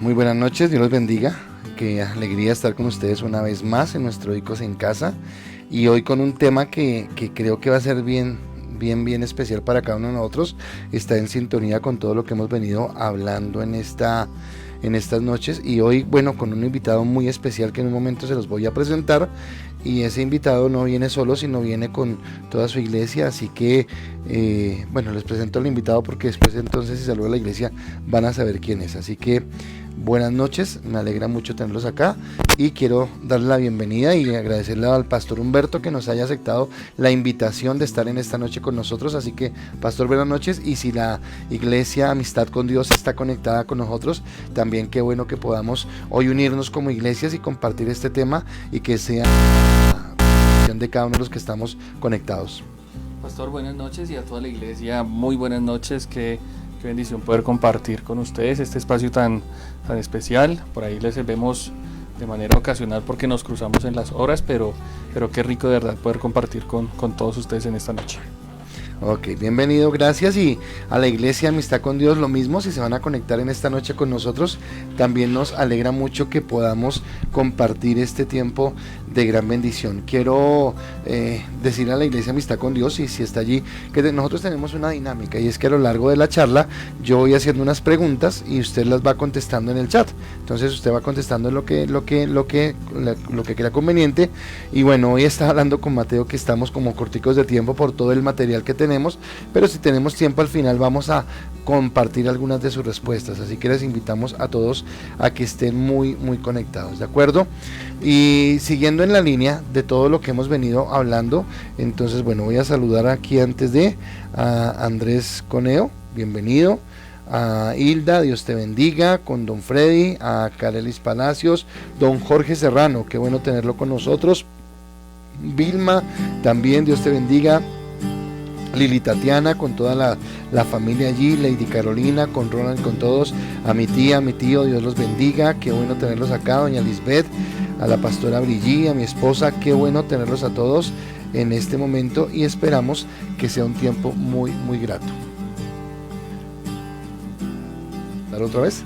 Muy buenas noches, Dios los bendiga. Qué alegría estar con ustedes una vez más en nuestro Icos en Casa. Y hoy con un tema que creo que va a ser bien especial para cada uno de nosotros. Está en sintonía con todo lo que hemos venido hablando en estas noches. Y hoy, bueno, con un invitado muy especial que en un momento se los voy a presentar. Y ese invitado no viene solo, sino viene con toda su iglesia. Así que, bueno, les presento al invitado porque después entonces, si saludo a la iglesia, van a saber quién es. Así que buenas noches, me alegra mucho tenerlos acá y quiero darle la bienvenida y agradecerle al pastor Humberto que nos haya aceptado la invitación de estar en esta noche con nosotros. Así que, pastor, buenas noches. Y si la iglesia Amistad con Dios está conectada con nosotros, también qué bueno que podamos hoy unirnos como iglesias y compartir este tema y que sea de cada uno de los que estamos conectados. Pastor, buenas noches, y a toda la iglesia muy buenas noches. Qué bendición poder compartir con ustedes este espacio tan especial. Por ahí les vemos de manera ocasional porque nos cruzamos en las horas, pero qué rico de verdad poder compartir con todos ustedes en esta noche. Ok, bienvenido, gracias. Y a la iglesia Amistad con Dios lo mismo, si se van a conectar en esta noche con nosotros, también nos alegra mucho que podamos compartir este tiempo de gran bendición. Quiero decir a la iglesia Amistad con Dios, y si está allí, que nosotros tenemos una dinámica, y es que a lo largo de la charla yo voy haciendo unas preguntas y usted las va contestando en el chat. Entonces usted va contestando lo que crea conveniente. Y bueno, hoy está hablando con Mateo que estamos como corticos de tiempo por todo el material que tenemos, pero si tenemos tiempo al final vamos a compartir algunas de sus respuestas, así que les invitamos a todos a que estén muy conectados, ¿de acuerdo? Y siguiendo en la línea de todo lo que hemos venido hablando, entonces bueno, voy a saludar aquí antes de a Andrés Coneo, bienvenido, a Hilda, Dios te bendiga, con don Freddy, a Carelis Palacios, don Jorge Serrano, qué bueno tenerlo con nosotros, Vilma, también Dios te bendiga, Lili Tatiana, con toda la familia allí, Lady Carolina, con Ronald, con todos, a mi tía, a mi tío, Dios los bendiga, qué bueno tenerlos acá, doña Lisbeth, a la pastora Brigitte, a mi esposa, qué bueno tenerlos a todos en este momento y esperamos que sea un tiempo muy grato. ¿Dar otra vez?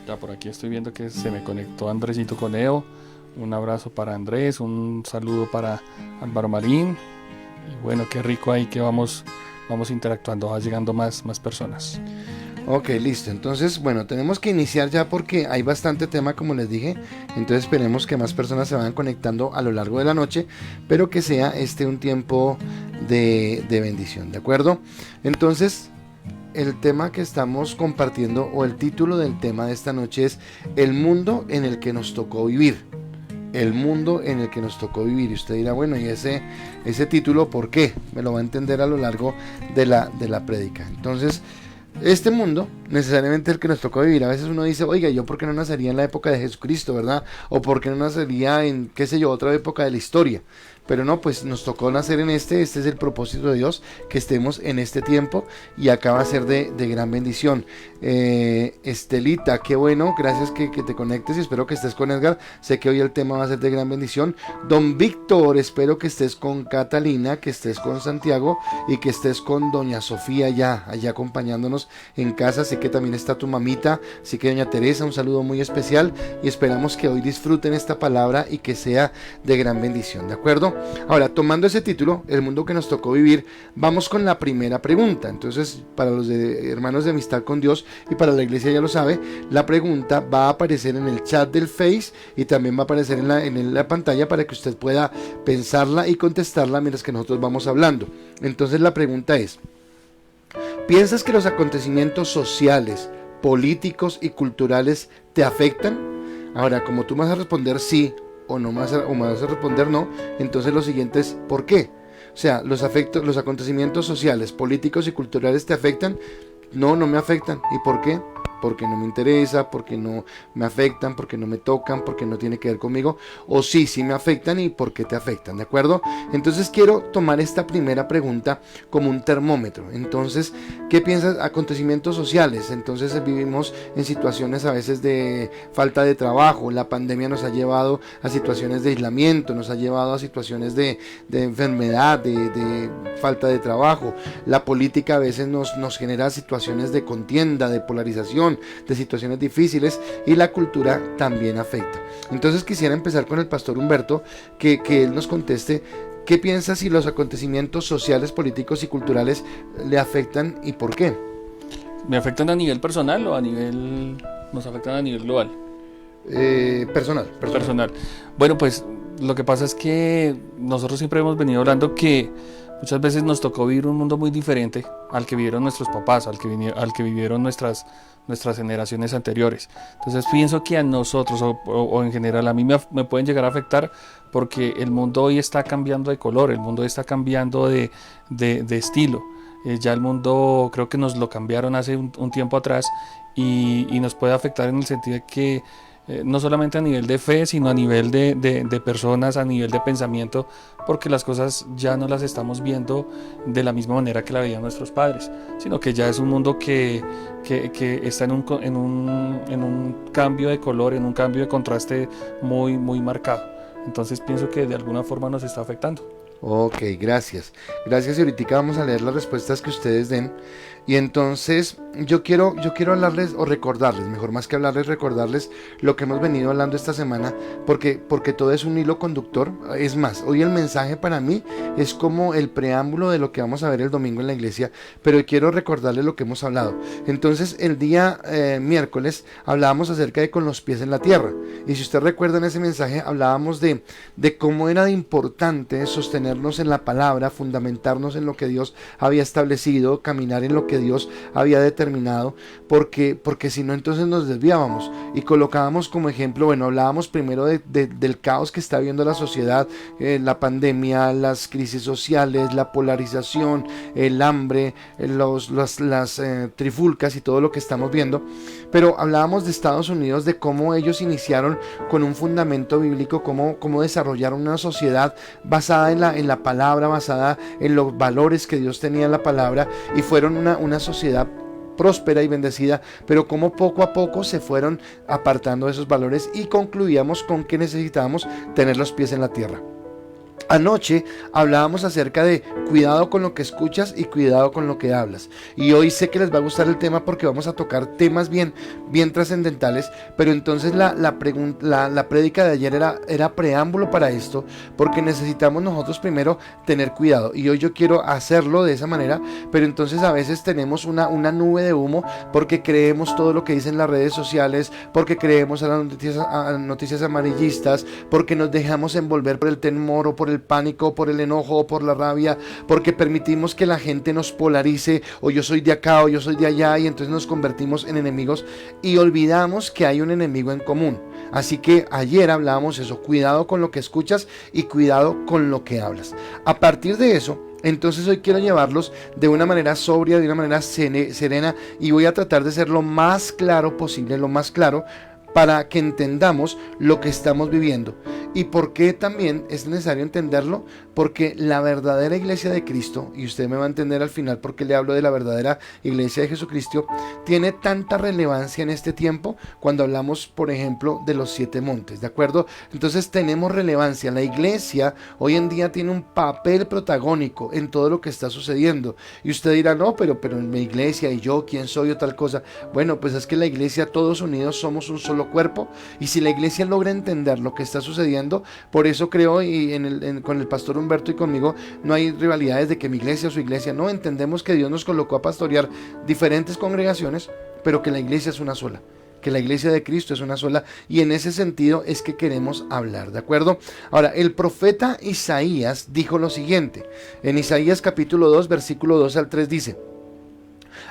Ya por aquí estoy viendo que se me conectó Andresito Coneo. Un abrazo para Andrés, un saludo para Álvaro Marín. Y bueno, qué rico ahí que vamos interactuando, va llegando más personas. Ok, listo. Entonces, bueno, tenemos que iniciar ya porque hay bastante tema, como les dije. Entonces esperemos que más personas se vayan conectando a lo largo de la noche, pero que sea un tiempo de bendición, ¿de acuerdo? Entonces, el tema que estamos compartiendo, o el título del tema de esta noche, es El mundo en el que nos tocó vivir. El mundo en el que nos tocó vivir. Y usted dirá, bueno, ¿y ese título por qué? Me lo va a entender a lo largo de la prédica. Entonces, este mundo, necesariamente el que nos tocó vivir, a veces uno dice, oiga, ¿yo por qué no nacería en la época de Jesucristo, verdad? O ¿por qué no nacería en, qué sé yo, otra época de la historia? Pero no, pues nos tocó nacer en este es el propósito de Dios, que estemos en este tiempo, y acá va a ser de gran bendición. Estelita, qué bueno, gracias que te conectes, y espero que estés con Edgar, sé que hoy el tema va a ser de gran bendición. Don Víctor, espero que estés con Catalina, que estés con Santiago, y que estés con doña Sofía allá acompañándonos en casa. Sé que también está tu mamita, así que doña Teresa, un saludo muy especial, y esperamos que hoy disfruten esta palabra y que sea de gran bendición, ¿de acuerdo? Ahora, tomando ese título, El mundo que nos tocó vivir, vamos con la primera pregunta. Entonces, para los hermanos de Amistad con Dios y para la iglesia, ya lo sabe, la pregunta va a aparecer en el chat del Face y también va a aparecer en la pantalla para que usted pueda pensarla y contestarla mientras que nosotros vamos hablando. Entonces la pregunta es: ¿piensas que los acontecimientos sociales, políticos y culturales te afectan? Ahora, como tú me vas a responder sí o no, me vas a responder no, entonces lo siguiente es ¿por qué? O sea, los acontecimientos sociales, políticos y culturales te afectan. No me afectan. ¿Y por qué? porque no me interesa, porque no me afectan, porque no me tocan, porque no tiene que ver conmigo, o sí, sí me afectan y por qué te afectan, ¿de acuerdo? Entonces quiero tomar esta primera pregunta como un termómetro. Entonces, ¿qué piensas? Acontecimientos sociales. Entonces vivimos en situaciones a veces de falta de trabajo, la pandemia nos ha llevado a situaciones de aislamiento, nos ha llevado a situaciones de enfermedad, de falta de trabajo. La política a veces nos genera situaciones de contienda, de polarización, de situaciones difíciles, y la cultura también afecta. Entonces quisiera empezar con el pastor Humberto, que él nos conteste qué piensa si los acontecimientos sociales, políticos y culturales le afectan y por qué. ¿Me afectan a nivel personal o nos afectan a nivel global? Personal. Bueno, pues lo que pasa es que nosotros siempre hemos venido hablando que muchas veces nos tocó vivir un mundo muy diferente al que vivieron nuestros papás, al que vivieron nuestras generaciones anteriores. Entonces pienso que a nosotros o en general a mí me pueden llegar a afectar porque el mundo hoy está cambiando de color, el mundo está cambiando de estilo. Ya el mundo creo que nos lo cambiaron hace un tiempo atrás y nos puede afectar en el sentido de que no solamente a nivel de fe, sino a nivel de personas, a nivel de pensamiento, porque las cosas ya no las estamos viendo de la misma manera que la veían nuestros padres, sino que ya es un mundo que está en un cambio de color, en un cambio de contraste muy, muy marcado. Entonces pienso que de alguna forma nos está afectando. Ok, gracias. Gracias, y ahorita vamos a leer las respuestas que ustedes den. Y entonces yo quiero hablarles, o recordarles, mejor más que hablarles, recordarles lo que hemos venido hablando esta semana, porque todo es un hilo conductor. Es más, hoy el mensaje para mí es como el preámbulo de lo que vamos a ver el domingo en la iglesia, pero quiero recordarles lo que hemos hablado. Entonces el día miércoles hablábamos acerca de con los pies en la tierra, y si usted recuerda en ese mensaje hablábamos de cómo era de importante sostenernos en la palabra, fundamentarnos en lo que Dios había establecido, caminar en lo que Dios había determinado, porque si no entonces nos desviábamos y colocábamos como ejemplo, bueno, hablábamos primero del caos que está viviendo la sociedad, la pandemia, las crisis sociales, la polarización, el hambre, las trifulcas y todo lo que estamos viendo, pero hablábamos de Estados Unidos, de cómo ellos iniciaron con un fundamento bíblico, cómo desarrollaron una sociedad basada en la palabra, basada en los valores que Dios tenía en la palabra, y fueron una sociedad próspera y bendecida, pero como poco a poco se fueron apartando de esos valores, y concluíamos con que necesitábamos tener los pies en la tierra. Anoche hablábamos acerca de cuidado con lo que escuchas y cuidado con lo que hablas, y hoy sé que les va a gustar el tema porque vamos a tocar temas bien trascendentales, pero entonces la prédica de ayer era preámbulo para esto, porque necesitamos nosotros primero tener cuidado, y hoy yo quiero hacerlo de esa manera, pero entonces a veces tenemos una nube de humo porque creemos todo lo que dicen las redes sociales, porque creemos a las noticias amarillistas, porque nos dejamos envolver por el temor o por el pánico, por el enojo, por la rabia, porque permitimos que la gente nos polarice, o yo soy de acá o yo soy de allá, y entonces nos convertimos en enemigos y olvidamos que hay un enemigo en común. Así que ayer hablábamos eso, cuidado con lo que escuchas y cuidado con lo que hablas. A partir de eso, entonces hoy quiero llevarlos de una manera sobria, de una manera serena, y voy a tratar de ser lo más claro posible, lo más claro, para que entendamos lo que estamos viviendo. ¿Y por qué también es necesario entenderlo? Porque la verdadera iglesia de Cristo, y usted me va a entender al final porque le hablo de la verdadera iglesia de Jesucristo, tiene tanta relevancia en este tiempo cuando hablamos, por ejemplo, de los 7 montes, ¿de acuerdo? Entonces tenemos relevancia. La iglesia hoy en día tiene un papel protagónico en todo lo que está sucediendo. Y usted dirá, no, pero en mi iglesia, y yo, ¿quién soy o tal cosa? Bueno, pues es que la iglesia, todos unidos, somos un solo cuerpo, y si la iglesia logra entender lo que está sucediendo, por eso creo, y con el pastor Humberto y conmigo no hay rivalidades de que mi iglesia o su iglesia, no, entendemos que Dios nos colocó a pastorear diferentes congregaciones, pero que la iglesia es una sola, que la iglesia de Cristo es una sola, y en ese sentido es que queremos hablar, ¿de acuerdo? Ahora, el profeta Isaías dijo lo siguiente, en Isaías capítulo 2, versículo 2 al 3 dice: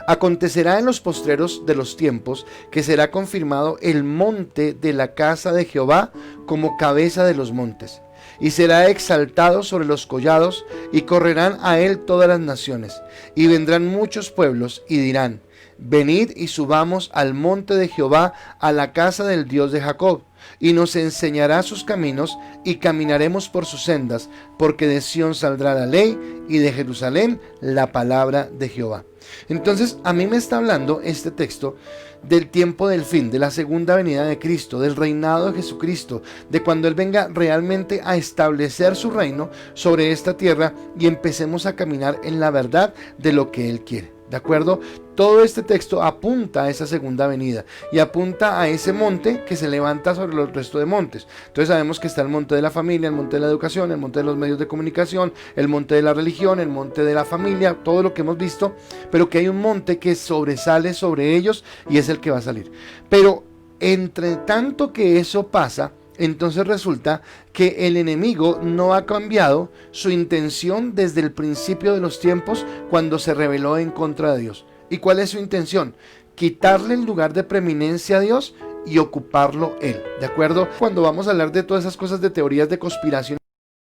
acontecerá en los postreros de los tiempos que será confirmado el monte de la casa de Jehová como cabeza de los montes, y será exaltado sobre los collados, y correrán a él todas las naciones, y vendrán muchos pueblos y dirán: venid y subamos al monte de Jehová, a la casa del Dios de Jacob, y nos enseñará sus caminos, y caminaremos por sus sendas, porque de Sión saldrá la ley, y de Jerusalén la palabra de Jehová. Entonces, a mí me está hablando este texto del tiempo del fin, de la segunda venida de Cristo, del reinado de Jesucristo, de cuando Él venga realmente a establecer su reino sobre esta tierra y empecemos a caminar en la verdad de lo que Él quiere. ¿De acuerdo? Todo este texto apunta a esa segunda venida y apunta a ese monte que se levanta sobre los restos de montes. Entonces sabemos que está el monte de la familia, el monte de la educación, el monte de los medios de comunicación, el monte de la religión, el monte de la familia, todo lo que hemos visto, pero que hay un monte que sobresale sobre ellos y es el que va a salir. Pero entre tanto que eso pasa, entonces resulta que el enemigo no ha cambiado su intención desde el principio de los tiempos cuando se rebeló en contra de Dios. ¿Y cuál es su intención? Quitarle el lugar de preeminencia a Dios y ocuparlo Él. ¿De acuerdo? Cuando vamos a hablar de todas esas cosas de teorías de conspiración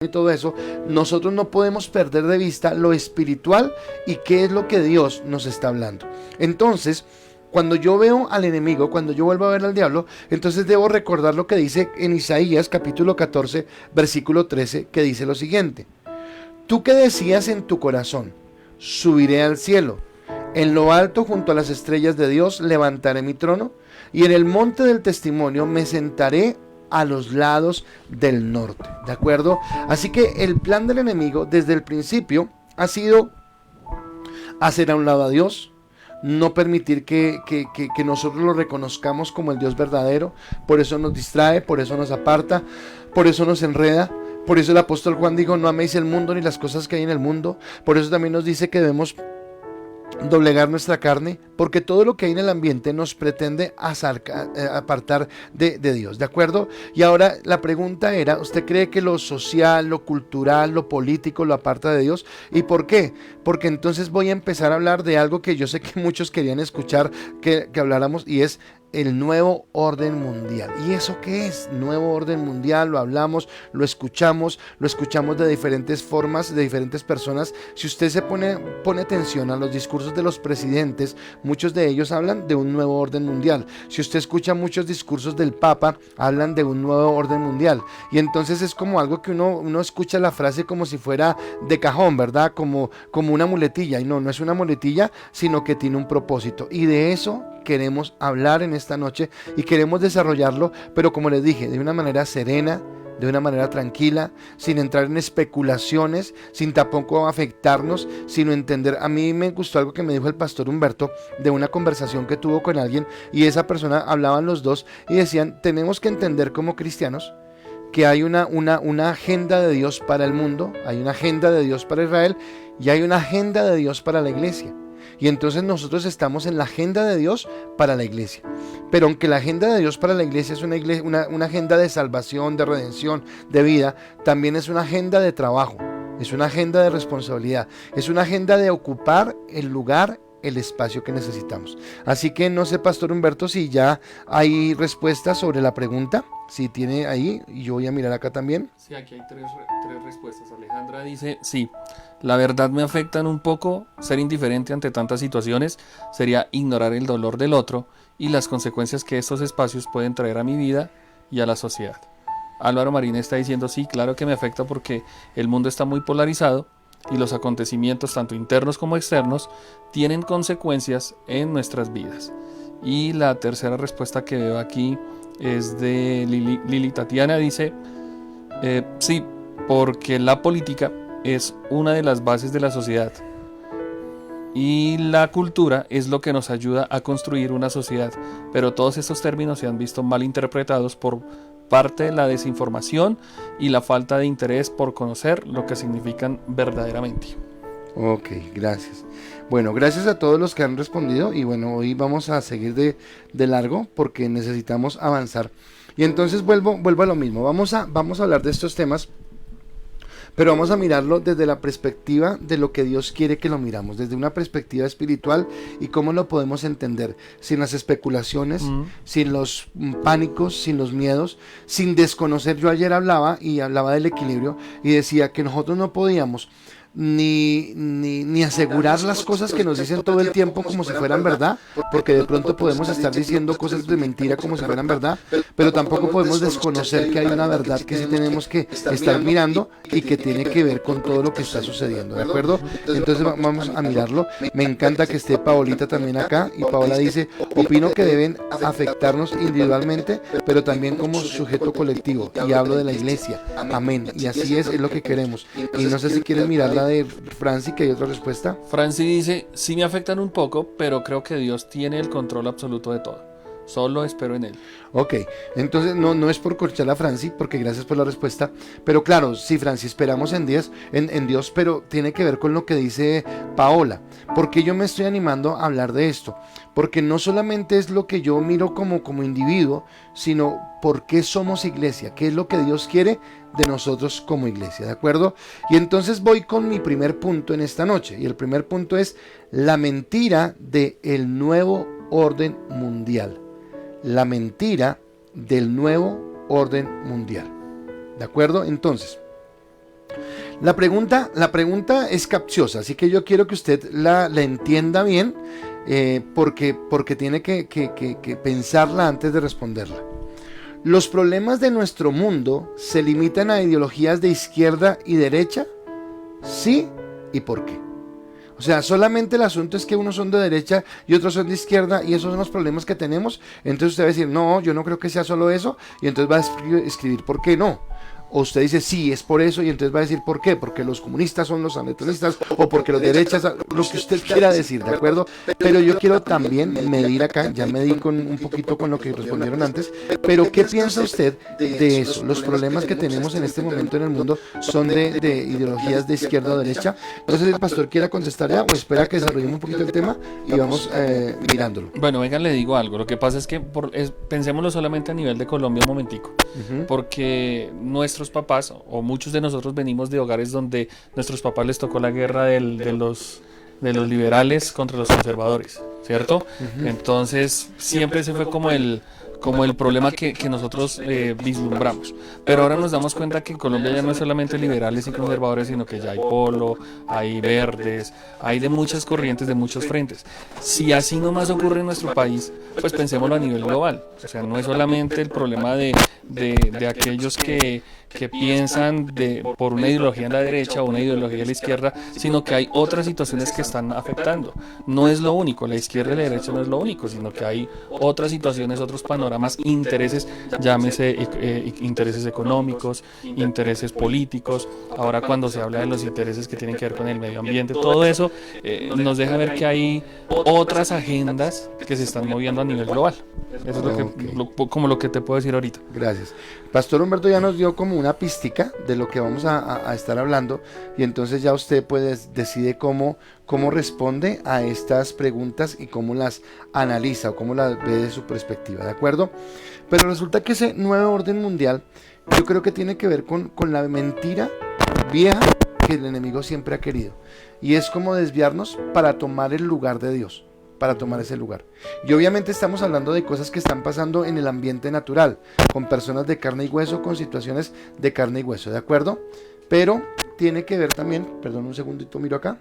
y todo eso, nosotros no podemos perder de vista lo espiritual y qué es lo que Dios nos está hablando. Entonces, cuando yo veo al enemigo, cuando yo vuelvo a ver al diablo, entonces debo recordar lo que dice en Isaías capítulo 14, versículo 13, que dice lo siguiente: tú que decías en tu corazón, subiré al cielo, en lo alto junto a las estrellas de Dios levantaré mi trono, y en el monte del testimonio me sentaré a los lados del norte. ¿De acuerdo? Así que el plan del enemigo desde el principio ha sido hacer a un lado a Dios, no permitir que nosotros lo reconozcamos como el Dios verdadero. Por eso nos distrae, por eso nos aparta, por eso nos enreda. Por eso el apóstol Juan dijo: no améis el mundo ni las cosas que hay en el mundo. Por eso también nos dice que debemos doblegar nuestra carne, porque todo lo que hay en el ambiente nos pretende apartar de Dios, ¿de acuerdo? Y ahora la pregunta era: ¿usted cree que lo social, lo cultural, lo político lo aparta de Dios? ¿Y por qué? Porque entonces voy a empezar a hablar de algo que yo sé que muchos querían escuchar que habláramos, y es el nuevo orden mundial. ¿Y eso qué es? Nuevo orden mundial, lo hablamos, lo escuchamos de diferentes formas, de diferentes personas. Si usted se pone atención a los discursos de los presidentes, muchos de ellos hablan de un nuevo orden mundial. Si usted escucha muchos discursos del Papa, hablan de un nuevo orden mundial. Y entonces es como algo que uno escucha la frase como si fuera de cajón, ¿verdad? Como una muletilla. Y no es una muletilla, sino que tiene un propósito. Y de eso queremos hablar en esta noche y queremos desarrollarlo, pero como les dije, de una manera serena, de una manera tranquila, sin entrar en especulaciones, sin tampoco afectarnos, sino entender. A mí me gustó algo que me dijo el pastor Humberto de una conversación que tuvo con alguien, y esa persona, hablaban los dos y decían: tenemos que entender como cristianos que hay una agenda de Dios para el mundo, hay una agenda de Dios para Israel y hay una agenda de Dios para la iglesia. Y entonces nosotros estamos en la agenda de Dios para la iglesia. Pero aunque la agenda de Dios para la iglesia es una agenda de salvación, de redención, de vida, también es una agenda de trabajo, es una agenda de responsabilidad, es una agenda de ocupar el lugar, el espacio que necesitamos. Así que no sé, pastor Humberto, si ya hay respuestas sobre la pregunta, si tiene ahí, y yo voy a mirar acá también. Sí, aquí hay tres respuestas. Alejandra dice: sí, la verdad me afectan un poco. Ser indiferente ante tantas situaciones sería ignorar el dolor del otro y las consecuencias que estos espacios pueden traer a mi vida y a la sociedad. Álvaro Marín está diciendo: sí, claro que me afecta porque el mundo está muy polarizado y los acontecimientos, tanto internos como externos, tienen consecuencias en nuestras vidas. Y la tercera respuesta que veo aquí es de Lili Tatiana. Dice: sí, porque la política es una de las bases de la sociedad y la cultura es lo que nos ayuda a construir una sociedad, pero todos estos términos se han visto mal interpretados por parte de la desinformación y la falta de interés por conocer lo que significan verdaderamente. Ok, gracias. Bueno, gracias a todos los que han respondido, y bueno, hoy vamos a seguir de largo porque necesitamos avanzar. Y entonces vuelvo a lo mismo, vamos a hablar de estos temas, pero vamos a mirarlo desde la perspectiva de lo que Dios quiere que lo miramos, desde una perspectiva espiritual, y cómo lo podemos entender, sin las especulaciones, sin los pánicos, sin los miedos, sin desconocer. Yo ayer hablaba del equilibrio y decía que nosotros no podíamos ni asegurar las cosas que nos dicen todo el tiempo como si fueran verdad, porque de pronto podemos estar diciendo cosas de mentira como si fueran verdad, pero tampoco podemos desconocer que hay una verdad que sí tenemos que estar mirando y que tiene que ver con todo lo que está sucediendo, ¿de acuerdo? Entonces vamos a mirarlo. Me encanta que esté Paolita también acá, y Paola dice: opino que deben afectarnos individualmente, pero también como sujeto colectivo, y hablo de la iglesia. Amén. Y así es lo que queremos. Y no sé si quieres mirar la de Franci, que hay otra respuesta. Franci dice: sí me afectan un poco, pero creo que Dios tiene el control absoluto de todo. Solo espero en Él. Ok, entonces no es por corchar a Franci, porque gracias por la respuesta, pero claro, sí, Franci, esperamos en Dios, pero tiene que ver con lo que dice Paola. ¿Por qué yo me estoy animando a hablar de esto? Porque no solamente es lo que yo miro como individuo, sino por qué somos iglesia, qué es lo que Dios quiere de nosotros como iglesia, ¿de acuerdo? Y entonces voy con mi primer punto en esta noche, y el primer punto es la mentira del nuevo orden mundial. La mentira del nuevo orden mundial. ¿De acuerdo? Entonces, la pregunta es capciosa, así que yo quiero que usted la entienda bien, porque tiene que pensarla antes de responderla. ¿Los problemas de nuestro mundo se limitan a ideologías de izquierda y derecha? ¿Sí? ¿Y por qué? O sea, solamente el asunto es que unos son de derecha y otros son de izquierda, y esos son los problemas que tenemos. Entonces usted va a decir: no, yo no creo que sea solo eso, y entonces va a escribir por qué no. O usted dice: sí, es por eso, y entonces va a decir por qué, porque los comunistas son los anetonistas, o porque los derechas, lo que usted quiera decir, ¿de acuerdo? Pero yo quiero también medir acá, ya medí un poquito con lo que respondieron antes, pero ¿qué piensa usted de eso? ¿Los problemas que tenemos en este momento en el mundo son de ideologías de izquierda o derecha? No sé si el pastor quiera contestar ya, o espera que desarrollemos un poquito el tema y vamos mirándolo. Bueno, venga, le digo algo. Lo que pasa es que pensémoslo solamente a nivel de Colombia un momentico, porque nuestros papás, o muchos de nosotros, venimos de hogares donde nuestros papás les tocó la guerra de los liberales contra los conservadores, ¿cierto? Entonces siempre se fue como el problema que nosotros vislumbramos. Pero ahora nos damos cuenta que en Colombia ya no es solamente liberales y conservadores, sino que ya hay polo, hay verdes, hay de muchas corrientes, de muchos frentes. Si así nomás ocurre en nuestro país, pues pensémoslo a nivel global. O sea, no es solamente el problema de aquellos que piensan por una ideología en la derecha o una ideología en la izquierda, sino que hay otras situaciones que están afectando. No es lo único, la izquierda y la derecha no es lo único, sino que hay otras situaciones, otros panoramas, intereses, llámese intereses económicos, intereses políticos. Ahora, cuando se habla de los intereses que tienen que ver con el medio ambiente, todo eso nos deja ver que hay otras agendas que se están moviendo a nivel global. Eso es como lo que te puedo decir ahorita. Gracias. Pastor Humberto ya nos dio como una pística de lo que vamos a estar hablando, y entonces ya usted decide cómo responde a estas preguntas y cómo las analiza o cómo las ve de su perspectiva, ¿de acuerdo? Pero resulta que ese nuevo orden mundial, yo creo que tiene que ver con la mentira vieja que el enemigo siempre ha querido, y es como desviarnos para tomar el lugar de Dios, para tomar ese lugar. Y obviamente estamos hablando de cosas que están pasando en el ambiente natural, con personas de carne y hueso, con situaciones de carne y hueso, ¿de acuerdo? Pero tiene que ver también, perdón, un segundito, miro acá,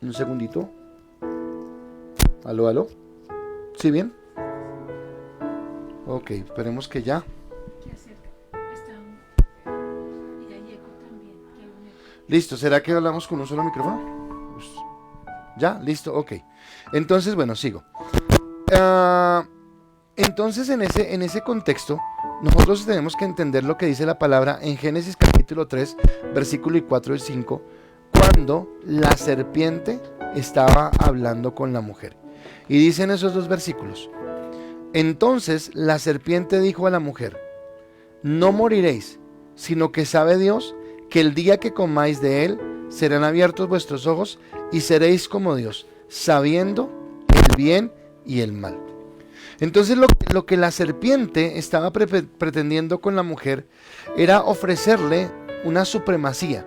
un segundito, aló, ¿sí bien? Ok, esperemos que ya. Listo, ¿será que hablamos con un solo micrófono? ¿Ya? ¿Listo? Ok. Entonces, bueno, sigo. Entonces, en ese contexto, nosotros tenemos que entender lo que dice la palabra en Génesis capítulo 3, versículo 4 y 5, cuando la serpiente estaba hablando con la mujer. Y dicen esos dos versículos: entonces la serpiente dijo a la mujer: no moriréis, sino que sabe Dios que el día que comáis de él, serán abiertos vuestros ojos y seréis como Dios, sabiendo el bien y el mal. Entonces lo que la serpiente estaba pretendiendo con la mujer era ofrecerle una supremacía.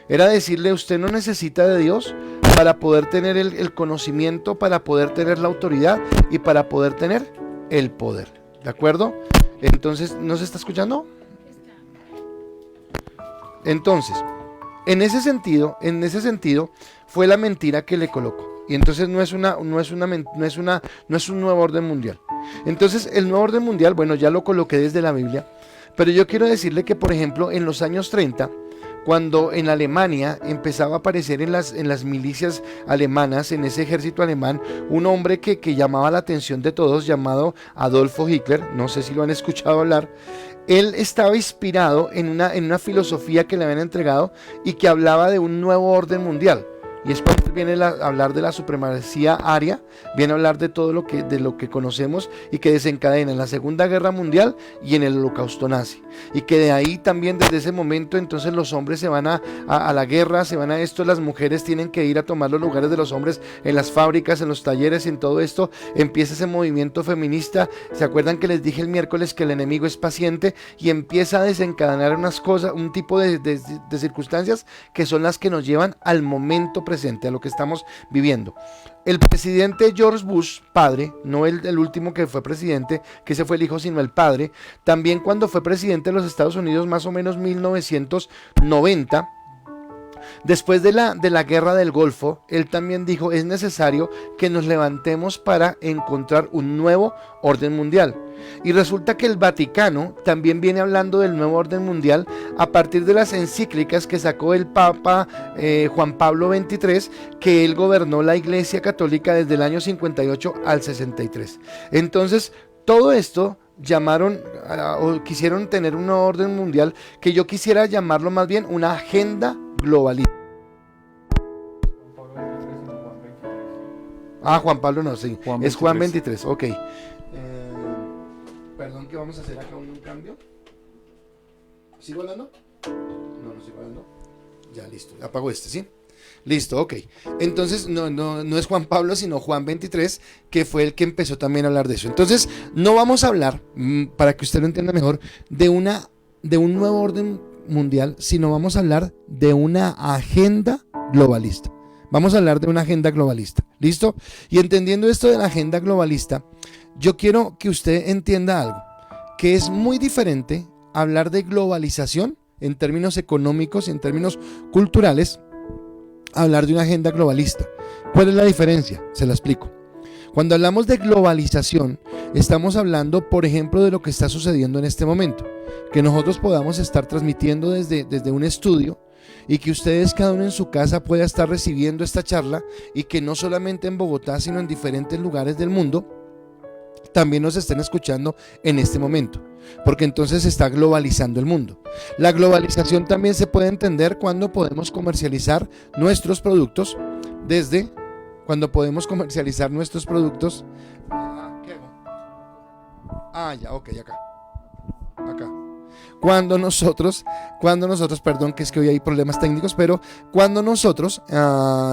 Era decirle: usted no necesita de Dios para poder tener el conocimiento, para poder tener la autoridad y para poder tener el poder. ¿De acuerdo? Entonces, ¿no se está escuchando? Entonces, En ese sentido, fue la mentira que le colocó. Y entonces no es un nuevo orden mundial. Entonces el nuevo orden mundial, bueno, ya lo coloqué desde la Biblia, pero yo quiero decirle que, por ejemplo, en los años 30, cuando en Alemania empezaba a aparecer en las milicias alemanas, en ese ejército alemán, un hombre que llamaba la atención de todos, llamado Adolfo Hitler, no sé si lo han escuchado hablar. Él estaba inspirado en una filosofía que le habían entregado y que hablaba de un nuevo orden mundial. Y es cuando viene a hablar de la supremacía aria, viene a hablar de todo lo que conocemos y que desencadena en la Segunda Guerra Mundial y en el Holocausto nazi. Y que de ahí también, desde ese momento, entonces los hombres se van a la guerra, se van a esto, las mujeres tienen que ir a tomar los lugares de los hombres en las fábricas, en los talleres, en todo esto. Empieza ese movimiento feminista. ¿Se acuerdan que les dije el miércoles que el enemigo es paciente? Y empieza a desencadenar unas cosas, un tipo de circunstancias que son las que nos llevan al momento presente, a lo que estamos viviendo. El presidente George Bush, padre, no el último que fue presidente, que ese fue el hijo, sino el padre, también cuando fue presidente de los Estados Unidos, más o menos 1990, después de la guerra del Golfo, él también dijo: es necesario que nos levantemos para encontrar un nuevo orden mundial. Y resulta que el Vaticano también viene hablando del nuevo orden mundial a partir de las encíclicas que sacó el Papa Juan Pablo XXIII, que él gobernó la Iglesia Católica desde el año 58 al 63. Entonces, todo esto llamaron o quisieron tener un nuevo orden mundial, que yo quisiera llamarlo más bien una agenda globalista. Juan Pablo no, sí, es Juan 23, ok. Perdón, que vamos a hacer acá un cambio. ¿Sigo hablando? No sigo hablando. Ya, listo, apago este, ¿sí? Listo, ok. Entonces no es Juan Pablo, sino Juan 23, que fue el que empezó también a hablar de eso. Entonces no vamos a hablar, para que usted lo entienda mejor, de un nuevo orden mundial, sino vamos a hablar de una agenda globalista. Vamos a hablar de una agenda globalista, ¿listo? Y entendiendo esto de la agenda globalista, yo quiero que usted entienda algo, que es muy diferente hablar de globalización en términos económicos y en términos culturales, hablar de una agenda globalista. ¿Cuál es la diferencia? Se la explico. Cuando hablamos de globalización, estamos hablando, por ejemplo, de lo que está sucediendo en este momento, que nosotros podamos estar transmitiendo desde un estudio, y que ustedes cada uno en su casa pueda estar recibiendo esta charla, y que no solamente en Bogotá, sino en diferentes lugares del mundo también nos estén escuchando en este momento, porque entonces se está globalizando el mundo. La globalización también se puede entender cuando podemos comercializar nuestros productos ¿qué hago? Ya, ok, acá. Cuando nosotros, perdón, que es que hoy hay problemas técnicos, pero cuando nosotros,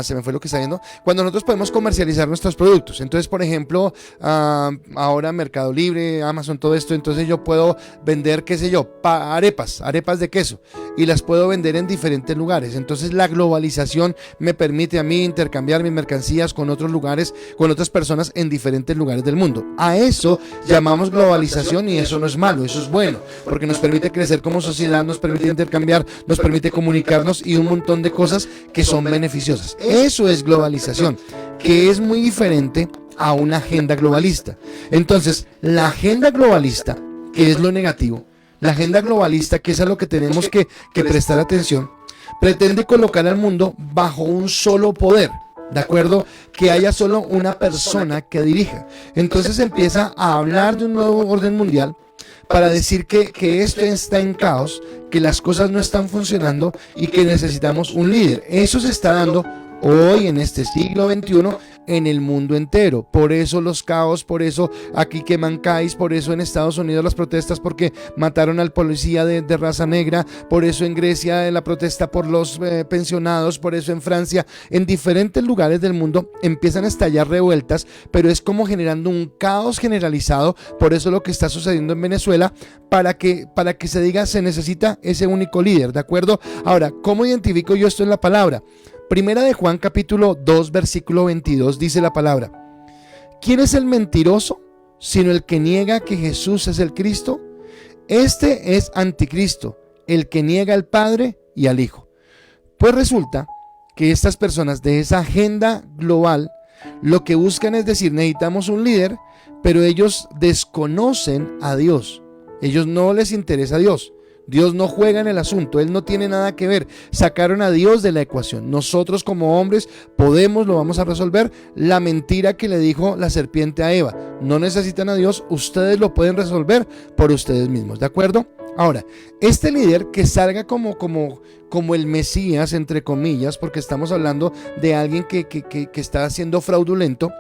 se me fue lo que está viendo, cuando nosotros podemos comercializar nuestros productos. Entonces, por ejemplo, ahora Mercado Libre, Amazon, todo esto, entonces yo puedo vender, qué sé yo, arepas de queso, y las puedo vender en diferentes lugares. Entonces la globalización me permite a mí intercambiar mis mercancías con otros lugares, con otras personas en diferentes lugares del mundo. A eso llamamos globalización, y eso no es malo, eso es bueno, porque nos permite crecer como sociedad, nos permite intercambiar, nos permite comunicarnos y un montón de cosas que son beneficiosas. Eso es globalización, que es muy diferente a una agenda globalista. Entonces, la agenda globalista, que es lo negativo, la agenda globalista, que es a lo que tenemos que prestar atención, pretende colocar al mundo bajo un solo poder, ¿de acuerdo? Que haya solo una persona que dirija. Entonces empieza a hablar de un nuevo orden mundial para decir que esto está en caos, que las cosas no están funcionando y que necesitamos un líder. Eso se está dando hoy en este siglo XXI en el mundo entero. Por eso los caos, por eso aquí queman CAIs, por eso en Estados Unidos las protestas porque mataron al policía de raza negra, por eso en Grecia la protesta por los pensionados, por eso en Francia, en diferentes lugares del mundo empiezan a estallar revueltas, pero es como generando un caos generalizado. Por eso lo que está sucediendo en Venezuela, para que se diga, se necesita ese único líder, ¿de acuerdo? Ahora, ¿cómo identifico yo esto en la palabra? Primera de Juan capítulo 2 versículo 22 dice la palabra: ¿quién es el mentiroso sino el que niega que Jesús es el Cristo? Este es anticristo, el que niega al Padre y al Hijo. Pues resulta que estas personas de esa agenda global lo que buscan es decir, necesitamos un líder, pero ellos desconocen a Dios. Ellos no les interesa a Dios. Dios no juega en el asunto, Él no tiene nada que ver. Sacaron a Dios de la ecuación. Nosotros como hombres lo vamos a resolver. La mentira que le dijo la serpiente a Eva: no necesitan a Dios, ustedes lo pueden resolver por ustedes mismos, ¿de acuerdo? Ahora, este líder que salga como el Mesías, entre comillas, porque estamos hablando de alguien que está siendo fraudulento,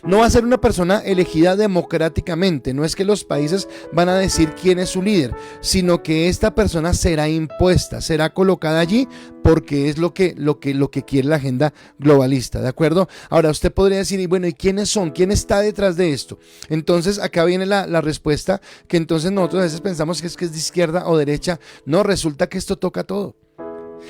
no va a ser una persona elegida democráticamente. No es que los países van a decir quién es su líder, sino que esta persona será impuesta, será colocada allí porque es lo que quiere la agenda globalista, ¿de acuerdo? Ahora usted podría decir, y bueno, ¿y quiénes son? ¿Quién está detrás de esto? Entonces acá viene la respuesta, que entonces nosotros a veces pensamos que es de izquierda o derecha. No, resulta que esto toca todo.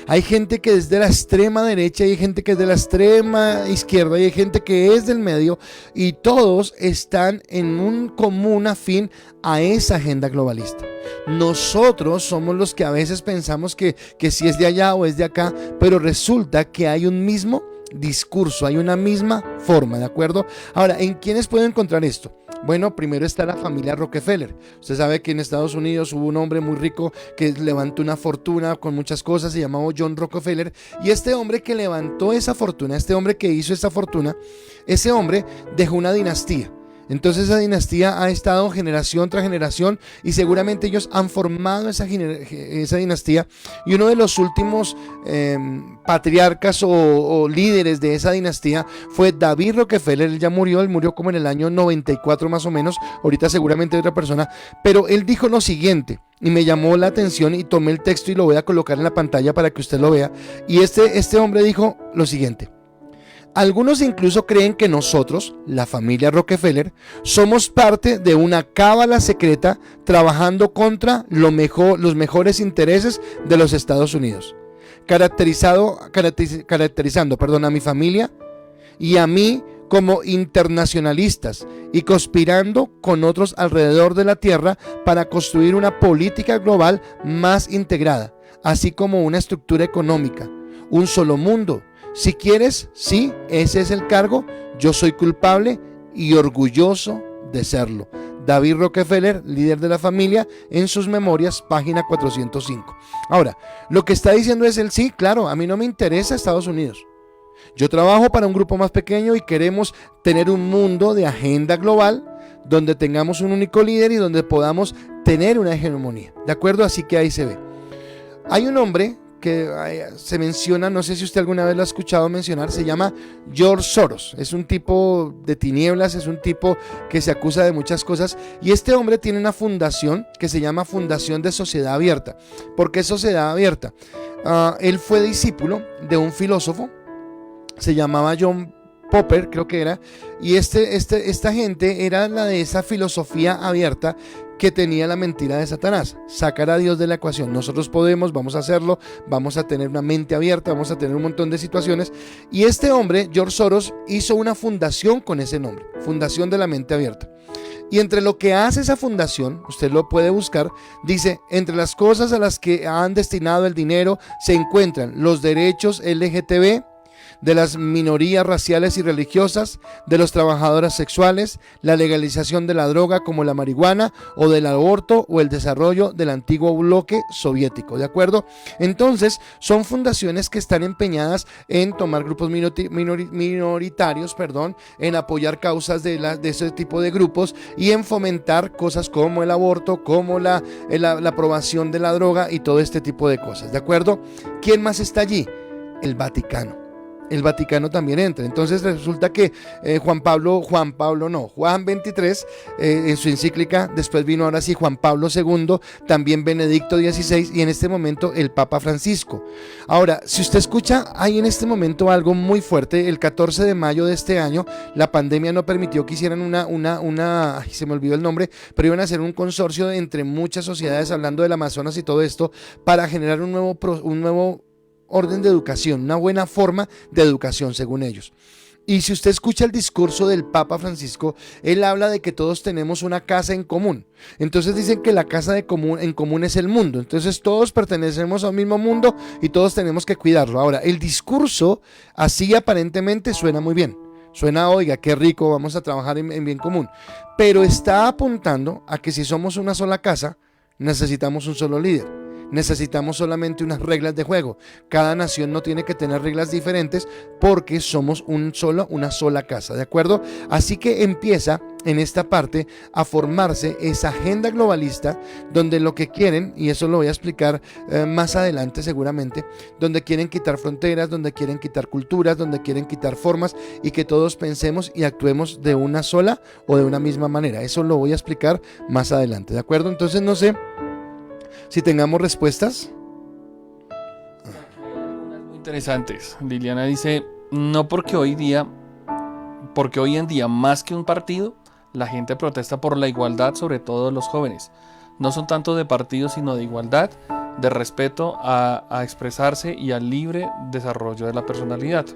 Hay gente que es de la extrema derecha, hay gente que es de la extrema izquierda, y hay gente que es del medio, y todos están en un común afín a esa agenda globalista. Nosotros somos los que a veces pensamos que si es de allá o es de acá, pero resulta que hay un mismo discurso, hay una misma forma, ¿de acuerdo? Ahora, ¿en quiénes puedo encontrar esto? Bueno, primero está la familia Rockefeller. Usted sabe que en Estados Unidos hubo un hombre muy rico que levantó una fortuna con muchas cosas, se llamaba John Rockefeller, y este hombre que levantó esa fortuna, este hombre que hizo esa fortuna, ese hombre dejó una dinastía. Entonces esa dinastía ha estado generación tras generación, y seguramente ellos han formado esa dinastía, y uno de los últimos patriarcas o líderes de esa dinastía fue David Rockefeller. Él ya murió, él murió como en el año 94 más o menos, ahorita seguramente hay otra persona, pero él dijo lo siguiente, y me llamó la atención, y tomé el texto y lo voy a colocar en la pantalla para que usted lo vea. Y este hombre dijo lo siguiente: algunos incluso creen que nosotros, la familia Rockefeller, somos parte de una cábala secreta trabajando contra los mejores intereses de los Estados Unidos, caracterizando a mi familia y a mí como internacionalistas, y conspirando con otros alrededor de la tierra para construir una política global más integrada, así como una estructura económica, un solo mundo. Si quieres, sí, ese es el cargo. Yo soy culpable y orgulloso de serlo. David Rockefeller, líder de la familia, en sus memorias, página 405. Ahora, lo que está diciendo es él: sí, claro, a mí no me interesa Estados Unidos. Yo trabajo para un grupo más pequeño y queremos tener un mundo de agenda global donde tengamos un único líder y donde podamos tener una hegemonía. ¿De acuerdo? Así que ahí se ve. Hay un hombre que se menciona, no sé si usted alguna vez lo ha escuchado mencionar, se llama George Soros. Es un tipo de tinieblas, es un tipo que se acusa de muchas cosas, y este hombre tiene una fundación que se llama Fundación de Sociedad Abierta. ¿Por qué Sociedad Abierta? Él fue discípulo de un filósofo, se llamaba John Popper, creo que era, y esta gente era la de esa filosofía abierta que tenía la mentira de Satanás: sacar a Dios de la ecuación. Nosotros podemos, vamos a hacerlo, vamos a tener una mente abierta, vamos a tener un montón de situaciones. Y este hombre, George Soros, hizo una fundación con ese nombre, Fundación de la Mente Abierta. Y entre lo que hace esa fundación, usted lo puede buscar, dice: entre las cosas a las que han destinado el dinero se encuentran los derechos LGTB, de las minorías raciales y religiosas, de los trabajadores sexuales, la legalización de la droga como la marihuana, o del aborto, o el desarrollo del antiguo bloque soviético. ¿De acuerdo? Entonces son fundaciones que están empeñadas en tomar grupos minoritarios, en apoyar causas de ese tipo de grupos, y en fomentar cosas como el aborto, como la aprobación de la droga y todo este tipo de cosas. ¿De acuerdo? ¿Quién más está allí? El Vaticano. El Vaticano también entra. Entonces resulta que Juan XXIII, en su encíclica, después vino ahora sí Juan Pablo II, también Benedicto XVI, y en este momento el Papa Francisco. Ahora, si usted escucha, hay en este momento algo muy fuerte. El 14 de mayo de este año, la pandemia no permitió que hicieran se me olvidó el nombre, pero iban a hacer un consorcio entre muchas sociedades, hablando del Amazonas y todo esto, para generar un nuevo orden de educación, una buena forma de educación según ellos. Y si usted escucha el discurso del Papa Francisco, él habla de que todos tenemos una casa en común. Entonces dicen que la casa en común es el mundo. Entonces todos pertenecemos a un mismo mundo y todos tenemos que cuidarlo. Ahora, el discurso así aparentemente suena muy bien. Suena, oiga, qué rico, vamos a trabajar en bien común. Pero está apuntando a que si somos una sola casa, necesitamos un solo líder. Necesitamos solamente unas reglas de juego. Cada nación no tiene que tener reglas diferentes porque somos una sola casa, ¿de acuerdo? Así que empieza en esta parte a formarse esa agenda globalista donde lo que quieren, y eso lo voy a explicar más adelante seguramente, donde quieren quitar fronteras, donde quieren quitar culturas, donde quieren quitar formas y que todos pensemos y actuemos de una sola o de una misma manera. Eso lo voy a explicar más adelante, ¿de acuerdo? Entonces no sé si tengamos respuestas. Muy interesantes. Liliana dice, no porque hoy en día más que un partido, la gente protesta por la igualdad, sobre todo los jóvenes. No son tanto de partido, sino de igualdad, de respeto a expresarse y al libre desarrollo de la personalidad.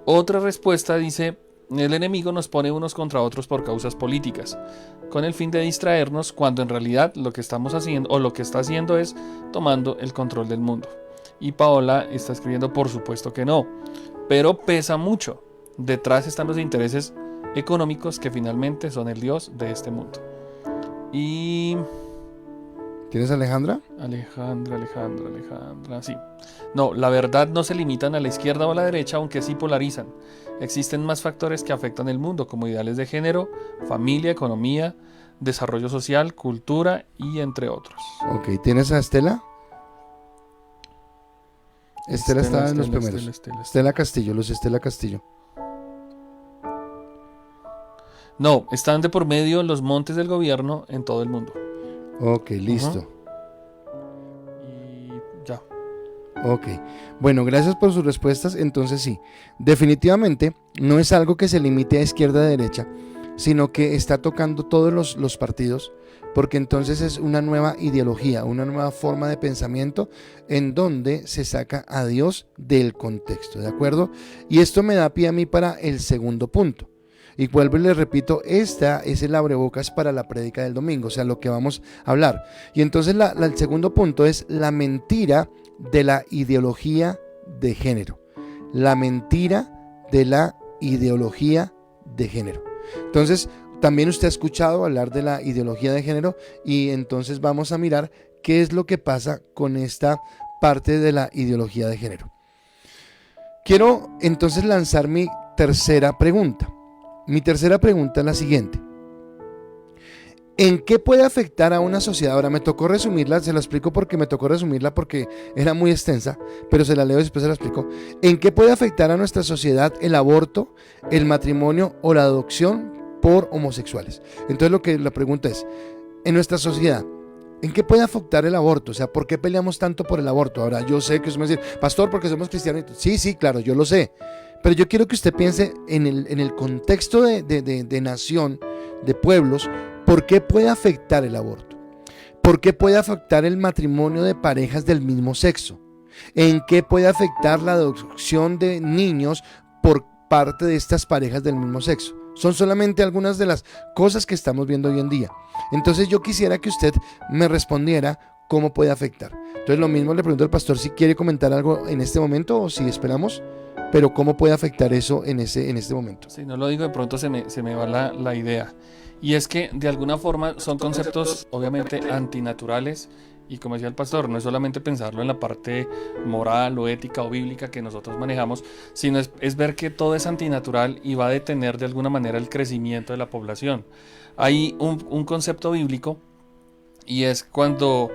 Otra respuesta dice, el enemigo nos pone unos contra otros por causas políticas, con el fin de distraernos cuando en realidad lo que estamos haciendo o lo que está haciendo es tomando el control del mundo. Y Paola está escribiendo, por supuesto que no, pero pesa mucho. Detrás están los intereses económicos que finalmente son el Dios de este mundo. Y... ¿Tienes Alejandra? Alejandra, sí. No, la verdad no se limitan a la izquierda o a la derecha, aunque sí polarizan. Existen más factores que afectan el mundo, como ideales de género, familia, economía, desarrollo social, cultura y entre otros. Ok, ¿tienes a Estela? Estela está en los primeros. Estela Castillo, Luz Estela Castillo. No, están de por medio los montes del gobierno en todo el mundo. Ok, listo. Y ya. Ok, bueno, gracias por sus respuestas. Entonces sí, definitivamente no es algo que se limite a izquierda a derecha, sino que está tocando todos los partidos, porque entonces es una nueva ideología, una nueva forma de pensamiento en donde se saca a Dios del contexto, ¿de acuerdo? Y esto me da pie a mí para el segundo punto. Y vuelvo y les repito, esta es el abrebocas para la prédica del domingo, o sea, lo que vamos a hablar. Y entonces el segundo punto es la mentira de la ideología de género. La mentira de la ideología de género. Entonces, también usted ha escuchado hablar de la ideología de género y entonces vamos a mirar qué es lo que pasa con esta parte de la ideología de género. Quiero entonces lanzar mi tercera pregunta. Mi tercera pregunta es la siguiente. ¿En qué puede afectar a una sociedad? Ahora me tocó resumirla, se la explico porque me tocó resumirla porque era muy extensa, pero se la leo y después se la explico. ¿En qué puede afectar a nuestra sociedad el aborto, el matrimonio o la adopción por homosexuales? Entonces la pregunta es, en nuestra sociedad, ¿en qué puede afectar el aborto? O sea, ¿por qué peleamos tanto por el aborto? Ahora, yo sé que usted me va a decir, pastor, porque somos cristianos. Sí, claro, yo lo sé. Pero yo quiero que usted piense en el contexto de nación, de pueblos, ¿por qué puede afectar el aborto? ¿Por qué puede afectar el matrimonio de parejas del mismo sexo? ¿En qué puede afectar la adopción de niños por parte de estas parejas del mismo sexo? Son solamente algunas de las cosas que estamos viendo hoy en día. Entonces yo quisiera que usted me respondiera cómo puede afectar. Entonces lo mismo le pregunto al pastor si quiere comentar algo en este momento o si esperamos, pero cómo puede afectar eso en este momento. Si no lo digo, de pronto se me va la idea. Y es que de alguna forma son conceptos obviamente antinaturales y como decía el pastor, no es solamente pensarlo en la parte moral o ética o bíblica que nosotros manejamos, sino es ver que todo es antinatural y va a detener de alguna manera el crecimiento de la población. Hay un concepto bíblico y es cuando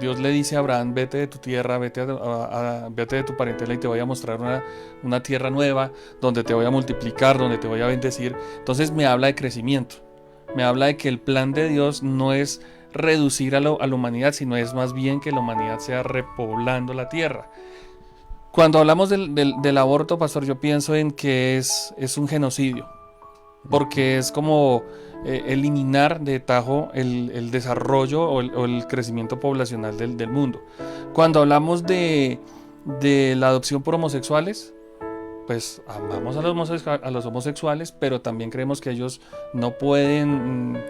Dios le dice a Abraham, vete de tu tierra, vete de tu parentela y te voy a mostrar una tierra nueva, donde te voy a multiplicar, donde te voy a bendecir. Entonces me habla de crecimiento, me habla de que el plan de Dios no es reducir a la humanidad, sino es más bien que la humanidad sea repoblando la tierra. Cuando hablamos del aborto, pastor, yo pienso en que es un genocidio, porque es como eliminar de tajo el desarrollo o el crecimiento poblacional del mundo. Cuando hablamos de la adopción por homosexuales, pues amamos a los homosexuales, pero también creemos que ellos no pueden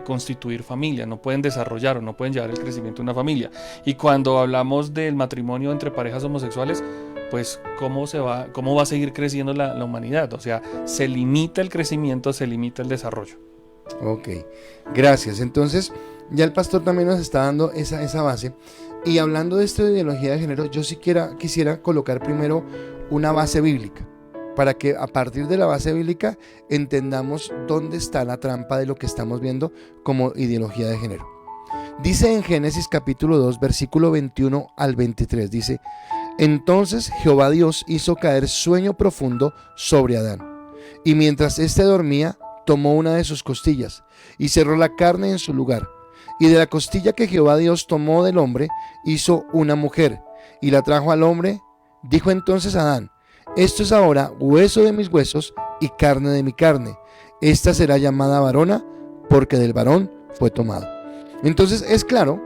constituir familia, no pueden desarrollar o no pueden llevar el crecimiento de una familia. Y cuando hablamos del matrimonio entre parejas homosexuales, pues cómo va a seguir creciendo la humanidad. O sea, se limita el crecimiento, se limita el desarrollo. Ok, gracias. Entonces ya el pastor también nos está dando esa base. Y hablando de esto de ideología de género, yo quisiera colocar primero una base bíblica, para que a partir de la base bíblica entendamos dónde está la trampa de lo que estamos viendo como ideología de género. Dice en Génesis capítulo 2, versículo 21 al 23, dice: entonces Jehová Dios hizo caer sueño profundo sobre Adán, y mientras éste dormía, tomó una de sus costillas, y cerró la carne en su lugar. Y de la costilla que Jehová Dios tomó del hombre, hizo una mujer, y la trajo al hombre. Dijo entonces Adán: esto es ahora hueso de mis huesos y carne de mi carne. Esta será llamada varona, porque del varón fue tomado. Entonces es claro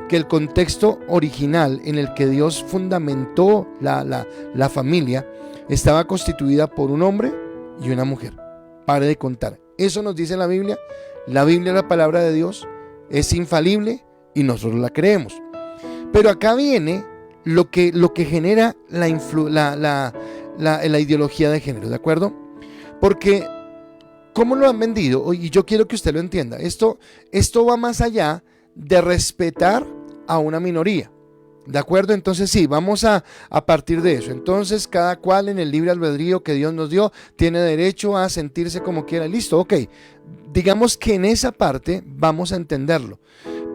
que el contexto original en el que Dios fundamentó la familia estaba constituida por un hombre y una mujer. Pare de contar. Eso nos dice la Biblia. La Biblia es la palabra de Dios, es infalible y nosotros la creemos. Pero acá viene lo que genera la ideología de género, ¿de acuerdo? Porque ¿cómo lo han vendido? Y yo quiero que usted lo entienda. Esto va más allá de respetar a una minoría, ¿de acuerdo? Entonces sí, vamos a partir de eso. Entonces cada cual en el libre albedrío que Dios nos dio tiene derecho a sentirse como quiera. Listo, ok. Digamos que en esa parte vamos a entenderlo.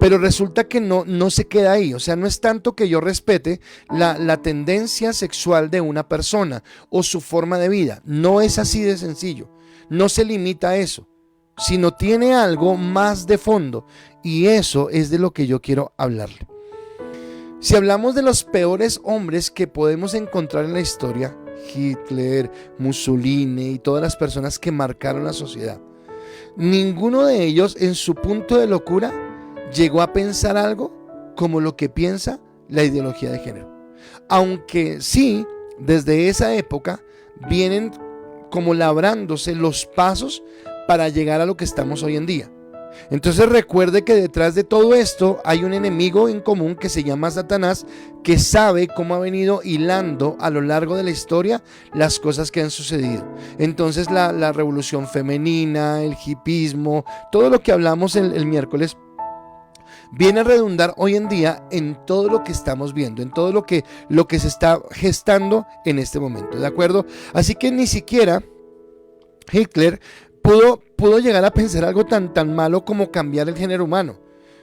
Pero resulta que no se queda ahí. O sea, no es tanto que yo respete la tendencia sexual de una persona o su forma de vida. No es así de sencillo. No se limita a eso, sino tiene algo más de fondo. Y eso es de lo que yo quiero hablarle. Si hablamos de los peores hombres que podemos encontrar en la historia, Hitler, Mussolini y todas las personas que marcaron la sociedad, ninguno de ellos en su punto de locura llegó a pensar algo como lo que piensa la ideología de género. Aunque sí, desde esa época vienen como labrándose los pasos para llegar a lo que estamos hoy en día. Entonces recuerde que detrás de todo esto hay un enemigo en común que se llama Satanás, que sabe cómo ha venido hilando a lo largo de la historia las cosas que han sucedido. Entonces la revolución femenina, el hipismo, todo lo que hablamos el miércoles, viene a redundar hoy en día en todo lo que estamos viendo, en todo lo que se está gestando en este momento, ¿de acuerdo? Así que ni siquiera Hitler pudo llegar a pensar algo tan malo como cambiar el género humano.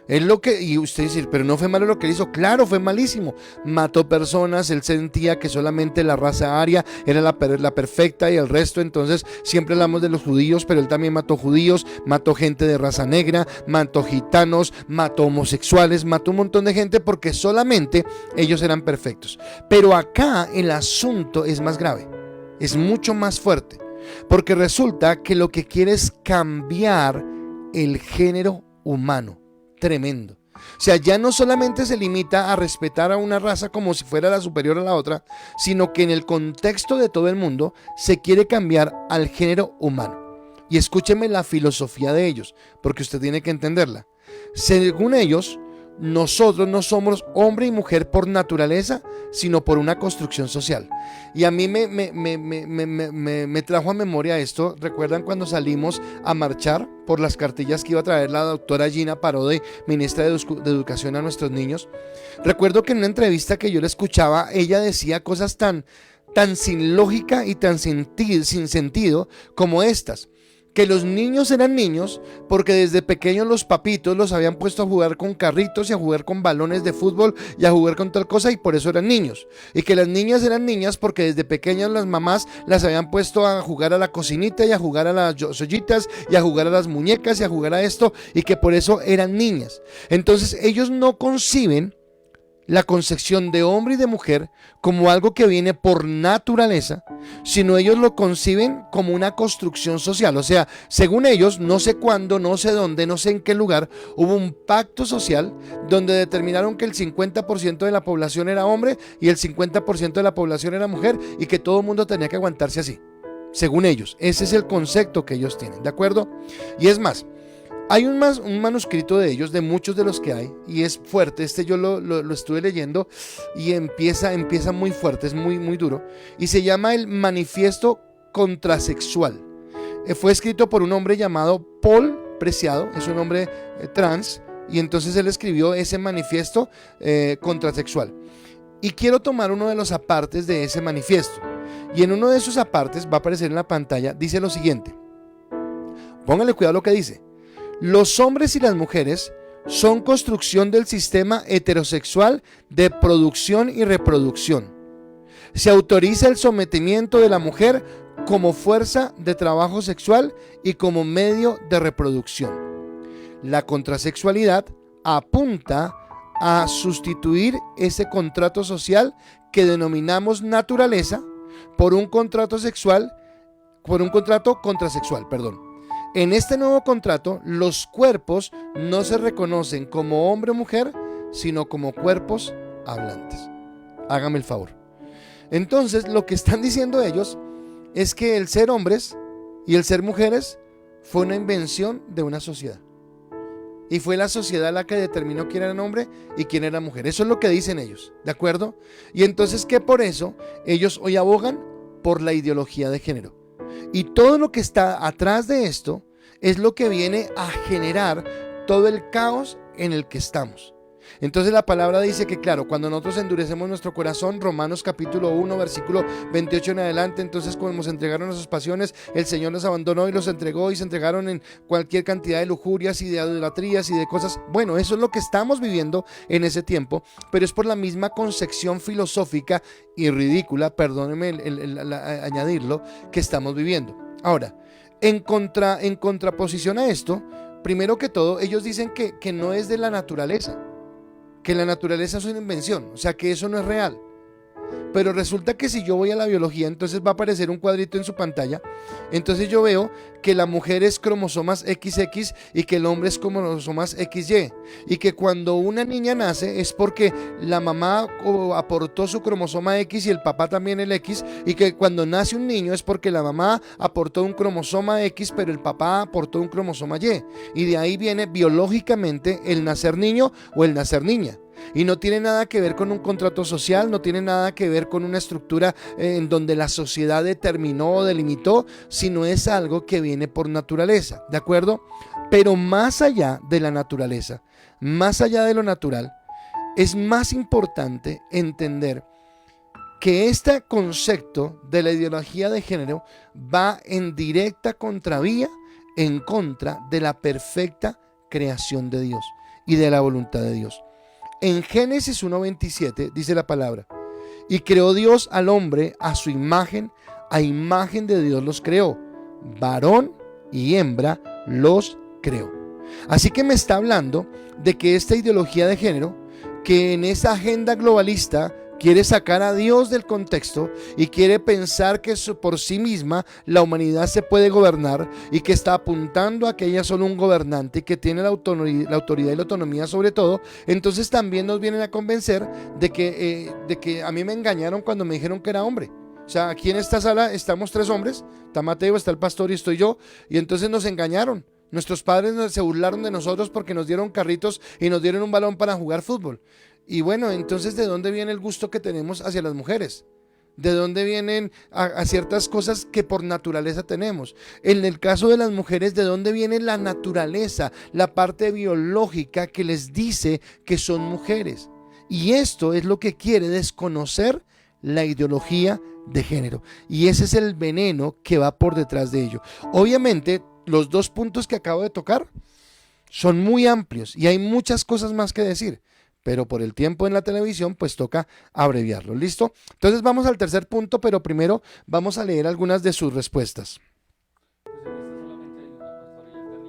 Es lo que, y usted dice, pero no fue malo lo que él hizo. Claro, fue malísimo. Mató personas, él sentía que solamente la raza aria era la perfecta y el resto. Entonces siempre hablamos de los judíos, pero él también mató judíos, mató gente de raza negra, mató gitanos, mató homosexuales, mató un montón de gente porque solamente ellos eran perfectos. Pero acá el asunto es más grave, es mucho más fuerte, porque resulta que lo que quiere es cambiar el género humano. Tremendo. O sea, ya no solamente se limita a respetar a una raza como si fuera la superior a la otra, sino que en el contexto de todo el mundo se quiere cambiar al género humano. Y escúcheme la filosofía de ellos, porque usted tiene que entenderla. Según ellos, nosotros no somos hombre y mujer por naturaleza, sino por una construcción social. Y a mí me trajo a memoria esto. ¿Recuerdan cuando salimos a marchar por las cartillas que iba a traer la doctora Gina Parodi, ministra de Educación, a nuestros niños? Recuerdo que en una entrevista que yo le escuchaba, ella decía cosas tan sin lógica y tan sin sentido como estas: que los niños eran niños porque desde pequeños los papitos los habían puesto a jugar con carritos y a jugar con balones de fútbol y a jugar con tal cosa, y por eso eran niños. Y que las niñas eran niñas porque desde pequeñas las mamás las habían puesto a jugar a la cocinita y a jugar a las ollitas y a jugar a las muñecas y a jugar a esto, y que por eso eran niñas. Entonces ellos no conciben la concepción de hombre y de mujer como algo que viene por naturaleza, sino ellos lo conciben como una construcción social. O sea, según ellos, no sé cuándo, no sé dónde, no sé en qué lugar, hubo un pacto social donde determinaron que el 50% de la población era hombre y el 50% de la población era mujer, y que todo el mundo tenía que aguantarse así, según ellos. Ese es el concepto que ellos tienen, ¿de acuerdo? Y es más, hay un manuscrito de ellos, de muchos de los que hay, y es fuerte. Yo lo estuve leyendo y empieza muy fuerte, es muy duro, y se llama el Manifiesto Contrasexual. Fue escrito por un hombre llamado Paul Preciado, es un hombre trans, y entonces él escribió ese manifiesto contrasexual. Y quiero tomar uno de los apartes de ese manifiesto, y en uno de esos apartes va a aparecer en la pantalla, dice lo siguiente. Póngale cuidado a lo que dice. Los hombres y las mujeres son construcción del sistema heterosexual de producción y reproducción. Se autoriza el sometimiento de la mujer como fuerza de trabajo sexual y como medio de reproducción. La contrasexualidad apunta a sustituir ese contrato social que denominamos naturaleza por un contrato contrasexual, perdón. En este nuevo contrato, los cuerpos no se reconocen como hombre o mujer, sino como cuerpos hablantes. Hágame el favor. Entonces, lo que están diciendo ellos es que el ser hombres y el ser mujeres fue una invención de una sociedad. Y fue la sociedad la que determinó quién era hombre y quién era mujer. Eso es lo que dicen ellos, ¿de acuerdo? Y entonces que por eso ellos hoy abogan por la ideología de género. Y todo lo que está atrás de esto es lo que viene a generar todo el caos en el que estamos. Entonces la palabra dice que, claro, cuando nosotros endurecemos nuestro corazón, Romanos capítulo 1, versículo 28 en adelante, entonces como nos entregaron a sus pasiones, el Señor los abandonó y los entregó, y se entregaron en cualquier cantidad de lujurias y de idolatrías y de cosas. Bueno, eso es lo que estamos viviendo en ese tiempo, pero es por la misma concepción filosófica y ridícula, perdónenme añadirlo, que estamos viviendo. Ahora, en contraposición a esto, primero que todo, ellos dicen que no es de la naturaleza, que la naturaleza es una invención, o sea que eso no es real. Pero resulta que si yo voy a la biología, entonces va a aparecer un cuadrito en su pantalla. Entonces yo veo que la mujer es cromosomas XX y que el hombre es cromosomas XY, y que cuando una niña nace es porque la mamá aportó su cromosoma X y el papá también el X, y que cuando nace un niño es porque la mamá aportó un cromosoma X pero el papá aportó un cromosoma Y, y de ahí viene biológicamente el nacer niño o el nacer niña. Y no tiene nada que ver con un contrato social, no tiene nada que ver con una estructura en donde la sociedad determinó o delimitó, sino es algo que viene por naturaleza, ¿de acuerdo? Pero más allá de la naturaleza, más allá de lo natural, es más importante entender que este concepto de la ideología de género va en directa contravía, en contra de la perfecta creación de Dios y de la voluntad de Dios. En Génesis 1:27 dice la palabra: y creó Dios al hombre a su imagen, a imagen de Dios los creó, varón y hembra los creó. Así que me está hablando de que esta ideología de género, que en esa agenda globalista quiere sacar a Dios del contexto y quiere pensar que por sí misma la humanidad se puede gobernar, y que está apuntando a que ella es solo un gobernante y que tiene la autoridad y la autonomía sobre todo. Entonces también nos vienen a convencer de que a mí me engañaron cuando me dijeron que era hombre. O sea, aquí en esta sala estamos 3 hombres, está Mateo, está el pastor y estoy yo, y entonces nos engañaron. Nuestros padres se burlaron de nosotros porque nos dieron carritos y nos dieron un balón para jugar fútbol. Y bueno, entonces ¿de dónde viene el gusto que tenemos hacia las mujeres? ¿De dónde vienen a ciertas cosas que por naturaleza tenemos? En el caso de las mujeres, ¿de dónde viene la naturaleza, la parte biológica que les dice que son mujeres? Y esto es lo que quiere desconocer la ideología de género. Y ese es el veneno que va por detrás de ello. Obviamente, los 2 puntos que acabo de tocar son muy amplios y hay muchas cosas más que decir, pero por el tiempo en la televisión pues toca abreviarlo. ¿Listo? Entonces vamos al tercer punto, pero primero vamos a leer algunas de sus respuestas.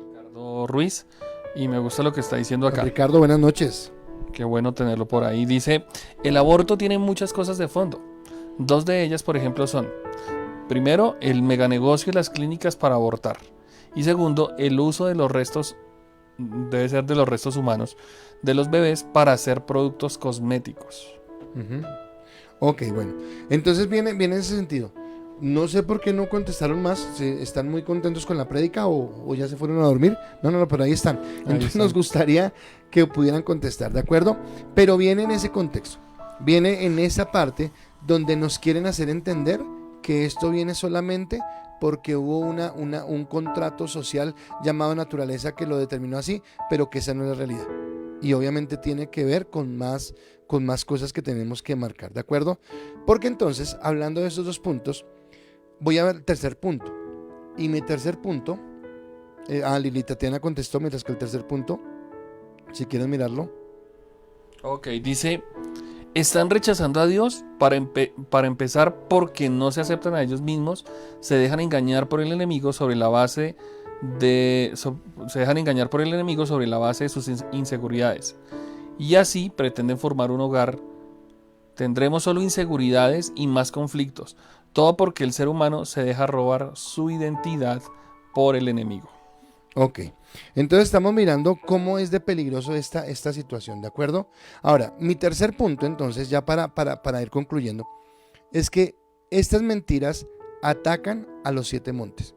Ricardo Ruiz, y me gusta lo que está diciendo acá. Ricardo, buenas noches. Qué bueno tenerlo por ahí. Dice, el aborto tiene muchas cosas de fondo. Dos de ellas, por ejemplo, son, primero, el meganegocio y las clínicas para abortar. Y segundo, el uso de los restos, debe ser de los restos humanos, de los bebés para hacer productos cosméticos. Ujú. Ok, bueno. Entonces viene en ese sentido. No sé por qué no contestaron más. ¿Están muy contentos con la prédica o ya se fueron a dormir? No, pero ahí están. Entonces nos gustaría que pudieran contestar, ¿de acuerdo? Pero viene en ese contexto. Viene en esa parte donde nos quieren hacer entender que esto viene solamente porque hubo un contrato social llamado naturaleza que lo determinó así, pero que esa no es la realidad. Y obviamente tiene que ver con más cosas que tenemos que marcar, ¿de acuerdo? Porque entonces, hablando de esos dos puntos, voy a ver el tercer punto. Y mi tercer punto, Lili Tatiana contestó, mientras que el tercer punto, si quieren mirarlo. Ok, dice, están rechazando a Dios para empezar porque no se aceptan a ellos mismos, se dejan engañar por el enemigo sobre la base de sus inseguridades. Y así pretenden formar un hogar. Tendremos solo inseguridades y más conflictos. Todo porque el ser humano se deja robar su identidad por el enemigo. Ok, entonces estamos mirando cómo es de peligroso esta situación, ¿de acuerdo? Ahora, mi tercer punto, entonces, ya para ir concluyendo, es que estas mentiras atacan a los 7 montes,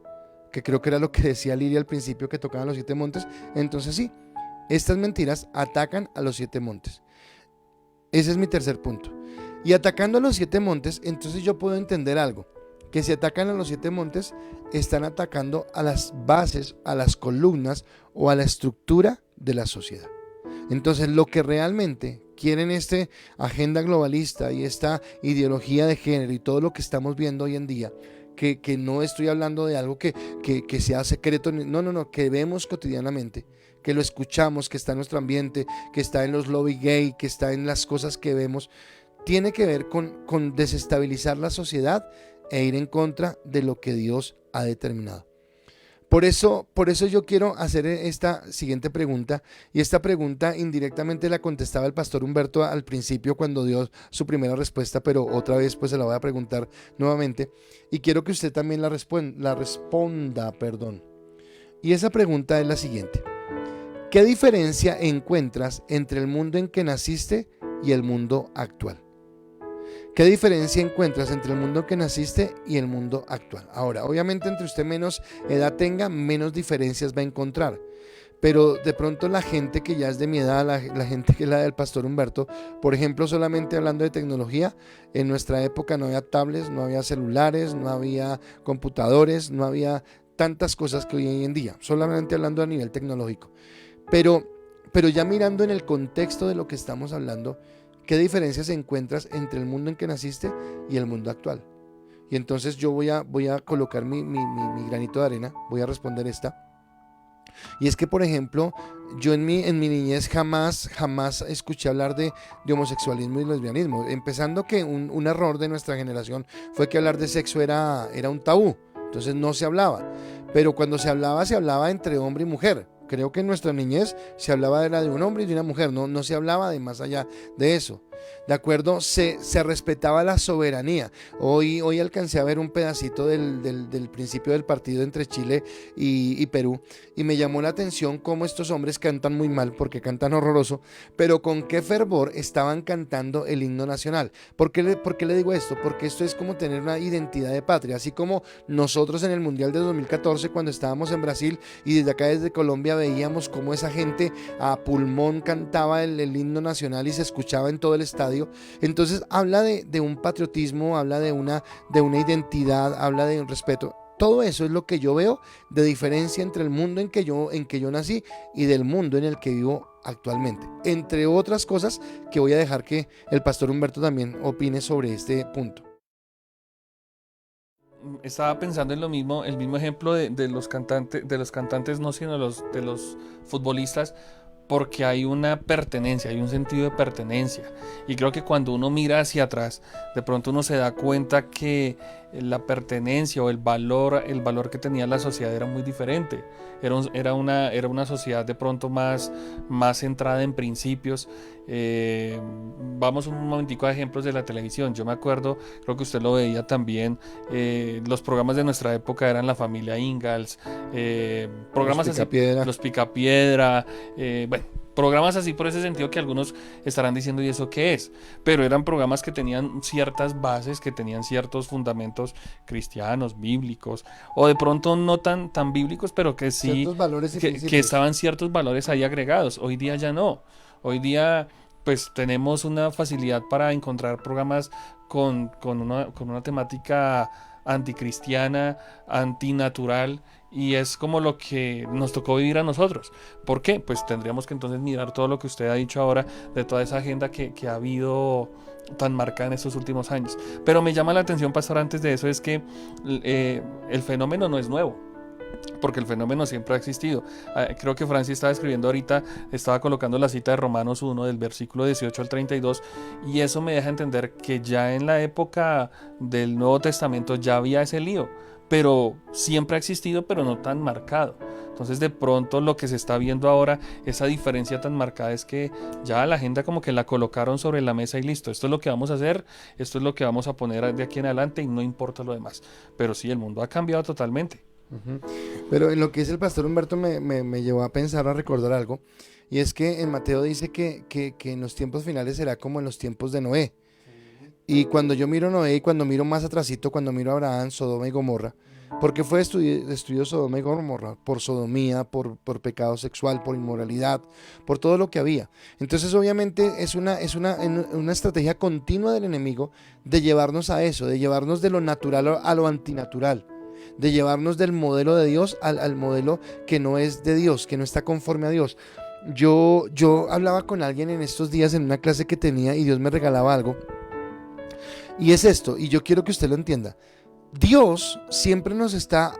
que creo que era lo que decía Liria al principio, que tocaban los 7 montes. Entonces sí, estas mentiras atacan a los 7 montes. Ese es mi tercer punto. Y atacando a los 7 montes, entonces yo puedo entender algo, que si atacan a los 7 montes, están atacando a las bases, a las columnas o a la estructura de la sociedad. Entonces lo que realmente quieren esta agenda globalista y esta ideología de género y todo lo que estamos viendo hoy en día, que no estoy hablando de algo que sea secreto, no, que vemos cotidianamente, que lo escuchamos, que está en nuestro ambiente, que está en los lobby gay, que está en las cosas que vemos, tiene que ver con desestabilizar la sociedad e ir en contra de lo que Dios ha determinado. Por eso yo quiero hacer esta siguiente pregunta, y esta pregunta indirectamente la contestaba el pastor Humberto al principio cuando dio su primera respuesta, pero otra vez pues se la voy a preguntar nuevamente y quiero que usted también la responda. Y esa pregunta es la siguiente: ¿qué diferencia encuentras entre el mundo en que naciste y el mundo actual? ¿Qué diferencia encuentras entre el mundo que naciste y el mundo actual? Ahora, obviamente entre usted menos edad tenga, menos diferencias va a encontrar. Pero de pronto la gente que ya es de mi edad, la gente que es la del pastor Humberto, por ejemplo, solamente hablando de tecnología, en nuestra época no había tablets, no había celulares, no había computadores, no había tantas cosas que hoy en día, solamente hablando a nivel tecnológico. Pero ya mirando en el contexto de lo que estamos hablando, ¿qué diferencias encuentras entre el mundo en que naciste y el mundo actual? Y entonces yo voy a colocar mi granito de arena, voy a responder esta. Y es que, por ejemplo, yo en mi niñez jamás escuché hablar de homosexualismo y lesbianismo. Empezando que un error de nuestra generación fue que hablar de sexo era un tabú. Entonces no se hablaba. Pero cuando se hablaba entre hombre y mujer. Creo que en nuestra niñez se hablaba era de un hombre y de una mujer, no se hablaba de más allá de eso. ¿De acuerdo? Se respetaba la soberanía. Hoy alcancé a ver un pedacito del principio del partido entre Chile y Perú, y me llamó la atención cómo estos hombres cantan muy mal, porque cantan horroroso, pero con qué fervor estaban cantando el himno nacional. ¿Por qué le digo esto? Porque esto es como tener una identidad de patria, así como nosotros en el Mundial de 2014 cuando estábamos en Brasil y desde acá desde Colombia veíamos cómo esa gente a pulmón cantaba el himno nacional y se escuchaba en todo el estadio. Entonces habla de un patriotismo, habla de una identidad, habla de un respeto. Todo eso es lo que yo veo de diferencia entre el mundo en que yo nací y del mundo en el que vivo actualmente, entre otras cosas que voy a dejar que el pastor Humberto también opine sobre este punto. Estaba pensando en lo mismo, el mismo ejemplo de los cantantes no, sino de los futbolistas, porque hay una pertenencia, hay un sentido de pertenencia. Y creo que cuando uno mira hacia atrás, de pronto uno se da cuenta que la pertenencia o el valor que tenía la sociedad era muy diferente. Era una sociedad de pronto más centrada en principios. Vamos un momentico a ejemplos de la televisión. Yo me acuerdo, creo que usted lo veía también, los programas de nuestra época eran La Familia Ingalls, programas así, Los Picapiedra, bueno, programas así por ese sentido que algunos estarán diciendo ¿y eso qué es? Pero eran programas que tenían ciertas bases, que tenían ciertos fundamentos cristianos, bíblicos, o de pronto no tan bíblicos, pero que sí, ciertos valores y que estaban ciertos valores ahí agregados. Hoy día ya no. Hoy día pues tenemos una facilidad para encontrar programas con una temática anticristiana, antinatural, y es como lo que nos tocó vivir a nosotros. ¿Por qué? Pues tendríamos que entonces mirar todo lo que usted ha dicho ahora de toda esa agenda que ha habido tan marcada en estos últimos años. Pero me llama la atención, pastor, antes de eso, es que el fenómeno no es nuevo, porque el fenómeno siempre ha existido. Creo que Francis estaba escribiendo ahorita, estaba colocando la cita de Romanos 1 del versículo 18 al 32, y eso me deja entender que ya en la época del Nuevo Testamento ya había ese lío, pero siempre ha existido, pero no tan marcado. Entonces de pronto lo que se está viendo ahora, esa diferencia tan marcada, es que ya la agenda como que la colocaron sobre la mesa y listo, esto es lo que vamos a hacer, esto es lo que vamos a poner de aquí en adelante y no importa lo demás. Pero sí, el mundo ha cambiado totalmente. Pero en lo que dice el pastor Humberto me llevó a pensar, a recordar algo, y es que en Mateo dice que en los tiempos finales será como en los tiempos de Noé. Y cuando yo miro Noé y cuando miro más atrasito, cuando miro a Abraham, Sodoma y Gomorra, porque fue destruido Sodoma y Gomorra por sodomía, por pecado sexual, por inmoralidad, por todo lo que había. Entonces obviamente es una estrategia continua del enemigo de llevarnos a eso, de llevarnos de lo natural a lo antinatural, de llevarnos del modelo de Dios al modelo que no es de Dios, que no está conforme a Dios. Yo hablaba con alguien en estos días en una clase que tenía y Dios me regalaba algo, y es esto, y yo quiero que usted lo entienda. Dios siempre nos está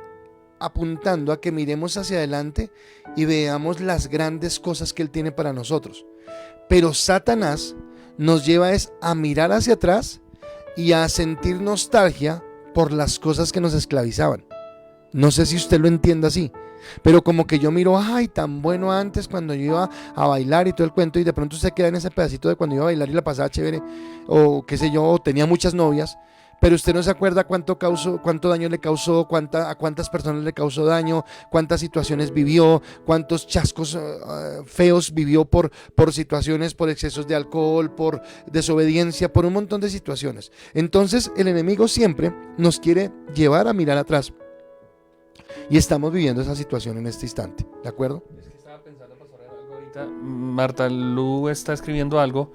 apuntando a que miremos hacia adelante y veamos las grandes cosas que Él tiene para nosotros, pero Satanás nos lleva a mirar hacia atrás y a sentir nostalgia por las cosas que nos esclavizaban. No sé si usted lo entiende así, pero como que yo miro, ay, tan bueno antes cuando yo iba a bailar y todo el cuento, y de pronto usted queda en ese pedacito de cuando iba a bailar y la pasaba chévere, o qué sé yo, o tenía muchas novias, pero usted no se acuerda cuánto daño le causó, a cuántas personas le causó daño, cuántas situaciones vivió, cuántos chascos feos vivió por situaciones, por excesos de alcohol, por desobediencia, por un montón de situaciones. Entonces el enemigo siempre nos quiere llevar a mirar atrás, y estamos viviendo esa situación en este instante, ¿de acuerdo? Es que estaba pensando, pastor, en algo ahorita. Marta Lu está escribiendo algo.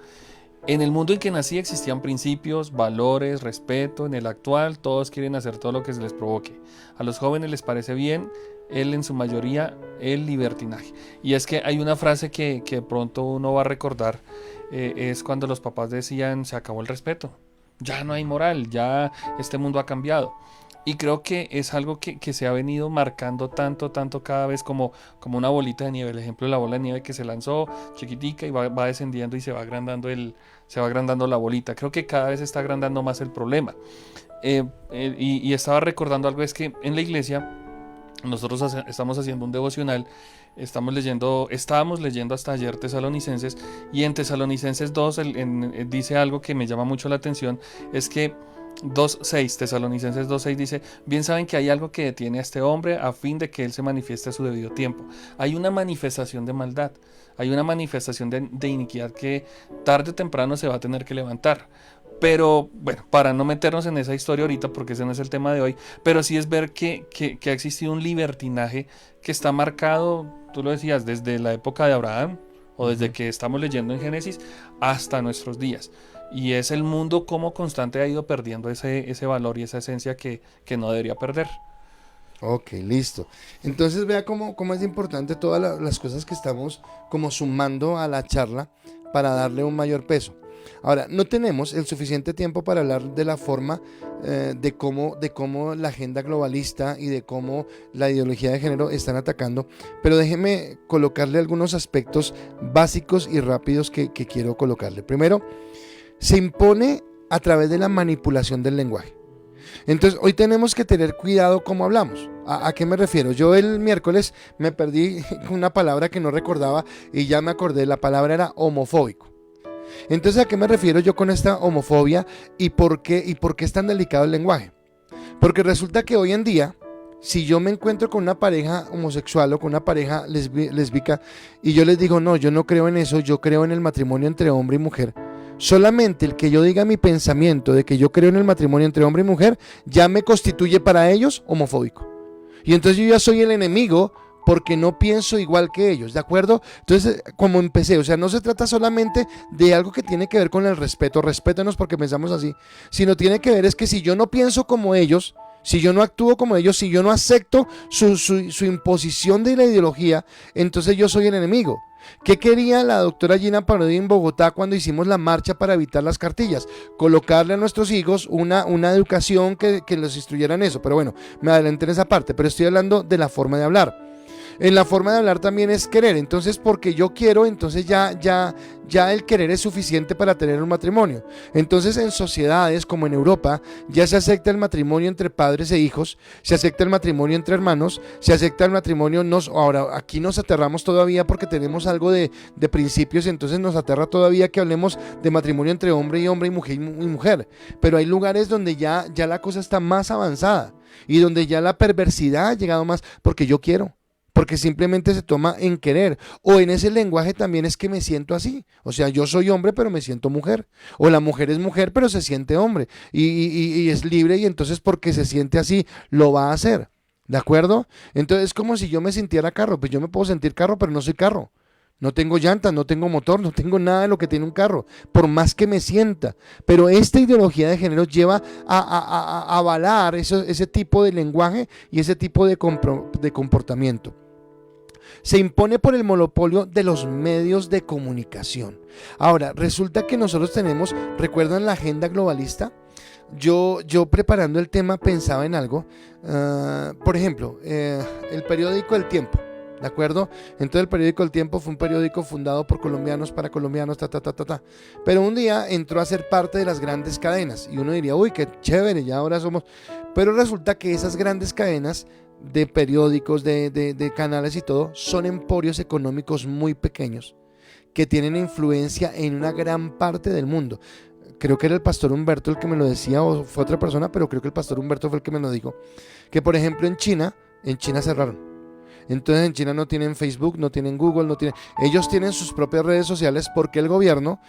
En el mundo en que nací existían principios, valores, respeto. En el actual todos quieren hacer todo lo que se les provoque. A los jóvenes les parece bien, en su mayoría, el libertinaje. Y es que hay una frase que pronto uno va a recordar, es cuando los papás decían, se acabó el respeto, ya no hay moral, ya este mundo ha cambiado. Y creo que es algo que se ha venido marcando tanto cada vez como una bolita de nieve. El ejemplo de la bola de nieve que se lanzó chiquitica y va descendiendo y se va agrandando la bolita. Creo que cada vez se está agrandando más el problema. Y estaba recordando algo, es que en la iglesia nosotros estamos haciendo un devocional, estábamos leyendo hasta ayer Tesalonicenses, y en Tesalonicenses 2 dice algo que me llama mucho la atención, es que Tesalonicenses 2:6 dice: bien saben que hay algo que detiene a este hombre a fin de que él se manifieste a su debido tiempo. Hay una manifestación de maldad, hay una manifestación de iniquidad que tarde o temprano se va a tener que levantar. Pero bueno, para no meternos en esa historia ahorita, porque ese no es el tema de hoy, pero sí es ver que ha existido un libertinaje que está marcado, tú lo decías, desde la época de Abraham, o desde que estamos leyendo en Génesis hasta nuestros días. Y es el mundo como constante ha ido perdiendo ese valor y esa esencia que no debería perder. Ok, listo. Entonces vea cómo es importante todas las cosas que estamos como sumando a la charla para darle un mayor peso. Ahora, no tenemos el suficiente tiempo para hablar de la forma de cómo la agenda globalista y de cómo la ideología de género están atacando, pero déjeme colocarle algunos aspectos básicos y rápidos que quiero colocarle. Primero, se impone a través de la manipulación del lenguaje. Entonces hoy tenemos que tener cuidado cómo hablamos. ¿A qué me refiero? Yo el miércoles me perdí una palabra que no recordaba y ya me acordé, la palabra era homofóbico. Entonces, ¿a qué me refiero yo con esta homofobia y por qué es tan delicado el lenguaje? Porque resulta que hoy en día, si yo me encuentro con una pareja homosexual o con una pareja lésbica y yo les digo, no, yo no creo en eso, yo creo en el matrimonio entre hombre y mujer, solamente el que yo diga mi pensamiento de que yo creo en el matrimonio entre hombre y mujer ya me constituye para ellos homofóbico. Y entonces yo ya soy el enemigo porque no pienso igual que ellos, ¿de acuerdo? Entonces, como empecé, o sea, no se trata solamente de algo que tiene que ver con el respeto, respétanos porque pensamos así, sino tiene que ver es que si yo no pienso como ellos, si yo no actúo como ellos, si yo no acepto su imposición de la ideología, entonces yo soy el enemigo. ¿Qué quería la doctora Gina Parodi en Bogotá cuando hicimos la marcha para evitar las cartillas? Colocarle a nuestros hijos una educación que los instruyera en eso. Pero bueno, me adelanté en esa parte, pero estoy hablando de la forma de hablar. En la forma de hablar también es querer. Entonces, porque yo quiero, entonces ya el querer es suficiente para tener un matrimonio. Entonces, en sociedades como en Europa, ya se acepta el matrimonio entre padres e hijos, se acepta el matrimonio entre hermanos, se acepta el matrimonio. Ahora, aquí nos aterramos todavía porque tenemos algo de principios, entonces nos aterra todavía que hablemos de matrimonio entre hombre y mujer y mujer. Pero hay lugares donde ya la cosa está más avanzada y donde ya la perversidad ha llegado más porque yo quiero. Porque simplemente se toma en querer. O en ese lenguaje también es que me siento así. O sea, yo soy hombre pero me siento mujer. O la mujer es mujer pero se siente hombre. Y es libre y entonces porque se siente así lo va a hacer. ¿De acuerdo? Entonces es como si yo me sintiera carro. Pues yo me puedo sentir carro pero no soy carro. No tengo llantas, no tengo motor, no tengo nada de lo que tiene un carro. Por más que me sienta. Pero esta ideología de género lleva a avalar ese tipo de lenguaje y ese tipo de comportamiento. Se impone por el monopolio de los medios de comunicación. Ahora, resulta que nosotros tenemos, ¿recuerdan la agenda globalista? Yo preparando el tema pensaba en algo, por ejemplo, el periódico El Tiempo, ¿de acuerdo? Entonces el periódico El Tiempo fue un periódico fundado por colombianos para colombianos, pero un día entró a ser parte de las grandes cadenas y uno diría, uy, qué chévere, ya ahora somos, pero resulta que esas grandes cadenas de periódicos, de canales y todo, son emporios económicos muy pequeños que tienen influencia en una gran parte del mundo. Creo que era el pastor Humberto el que me lo decía o fue otra persona, pero creo que el pastor Humberto fue el que me lo dijo, que por ejemplo en China cerraron. Entonces en China no tienen Facebook, no tienen Google, ellos tienen sus propias redes sociales porque el gobierno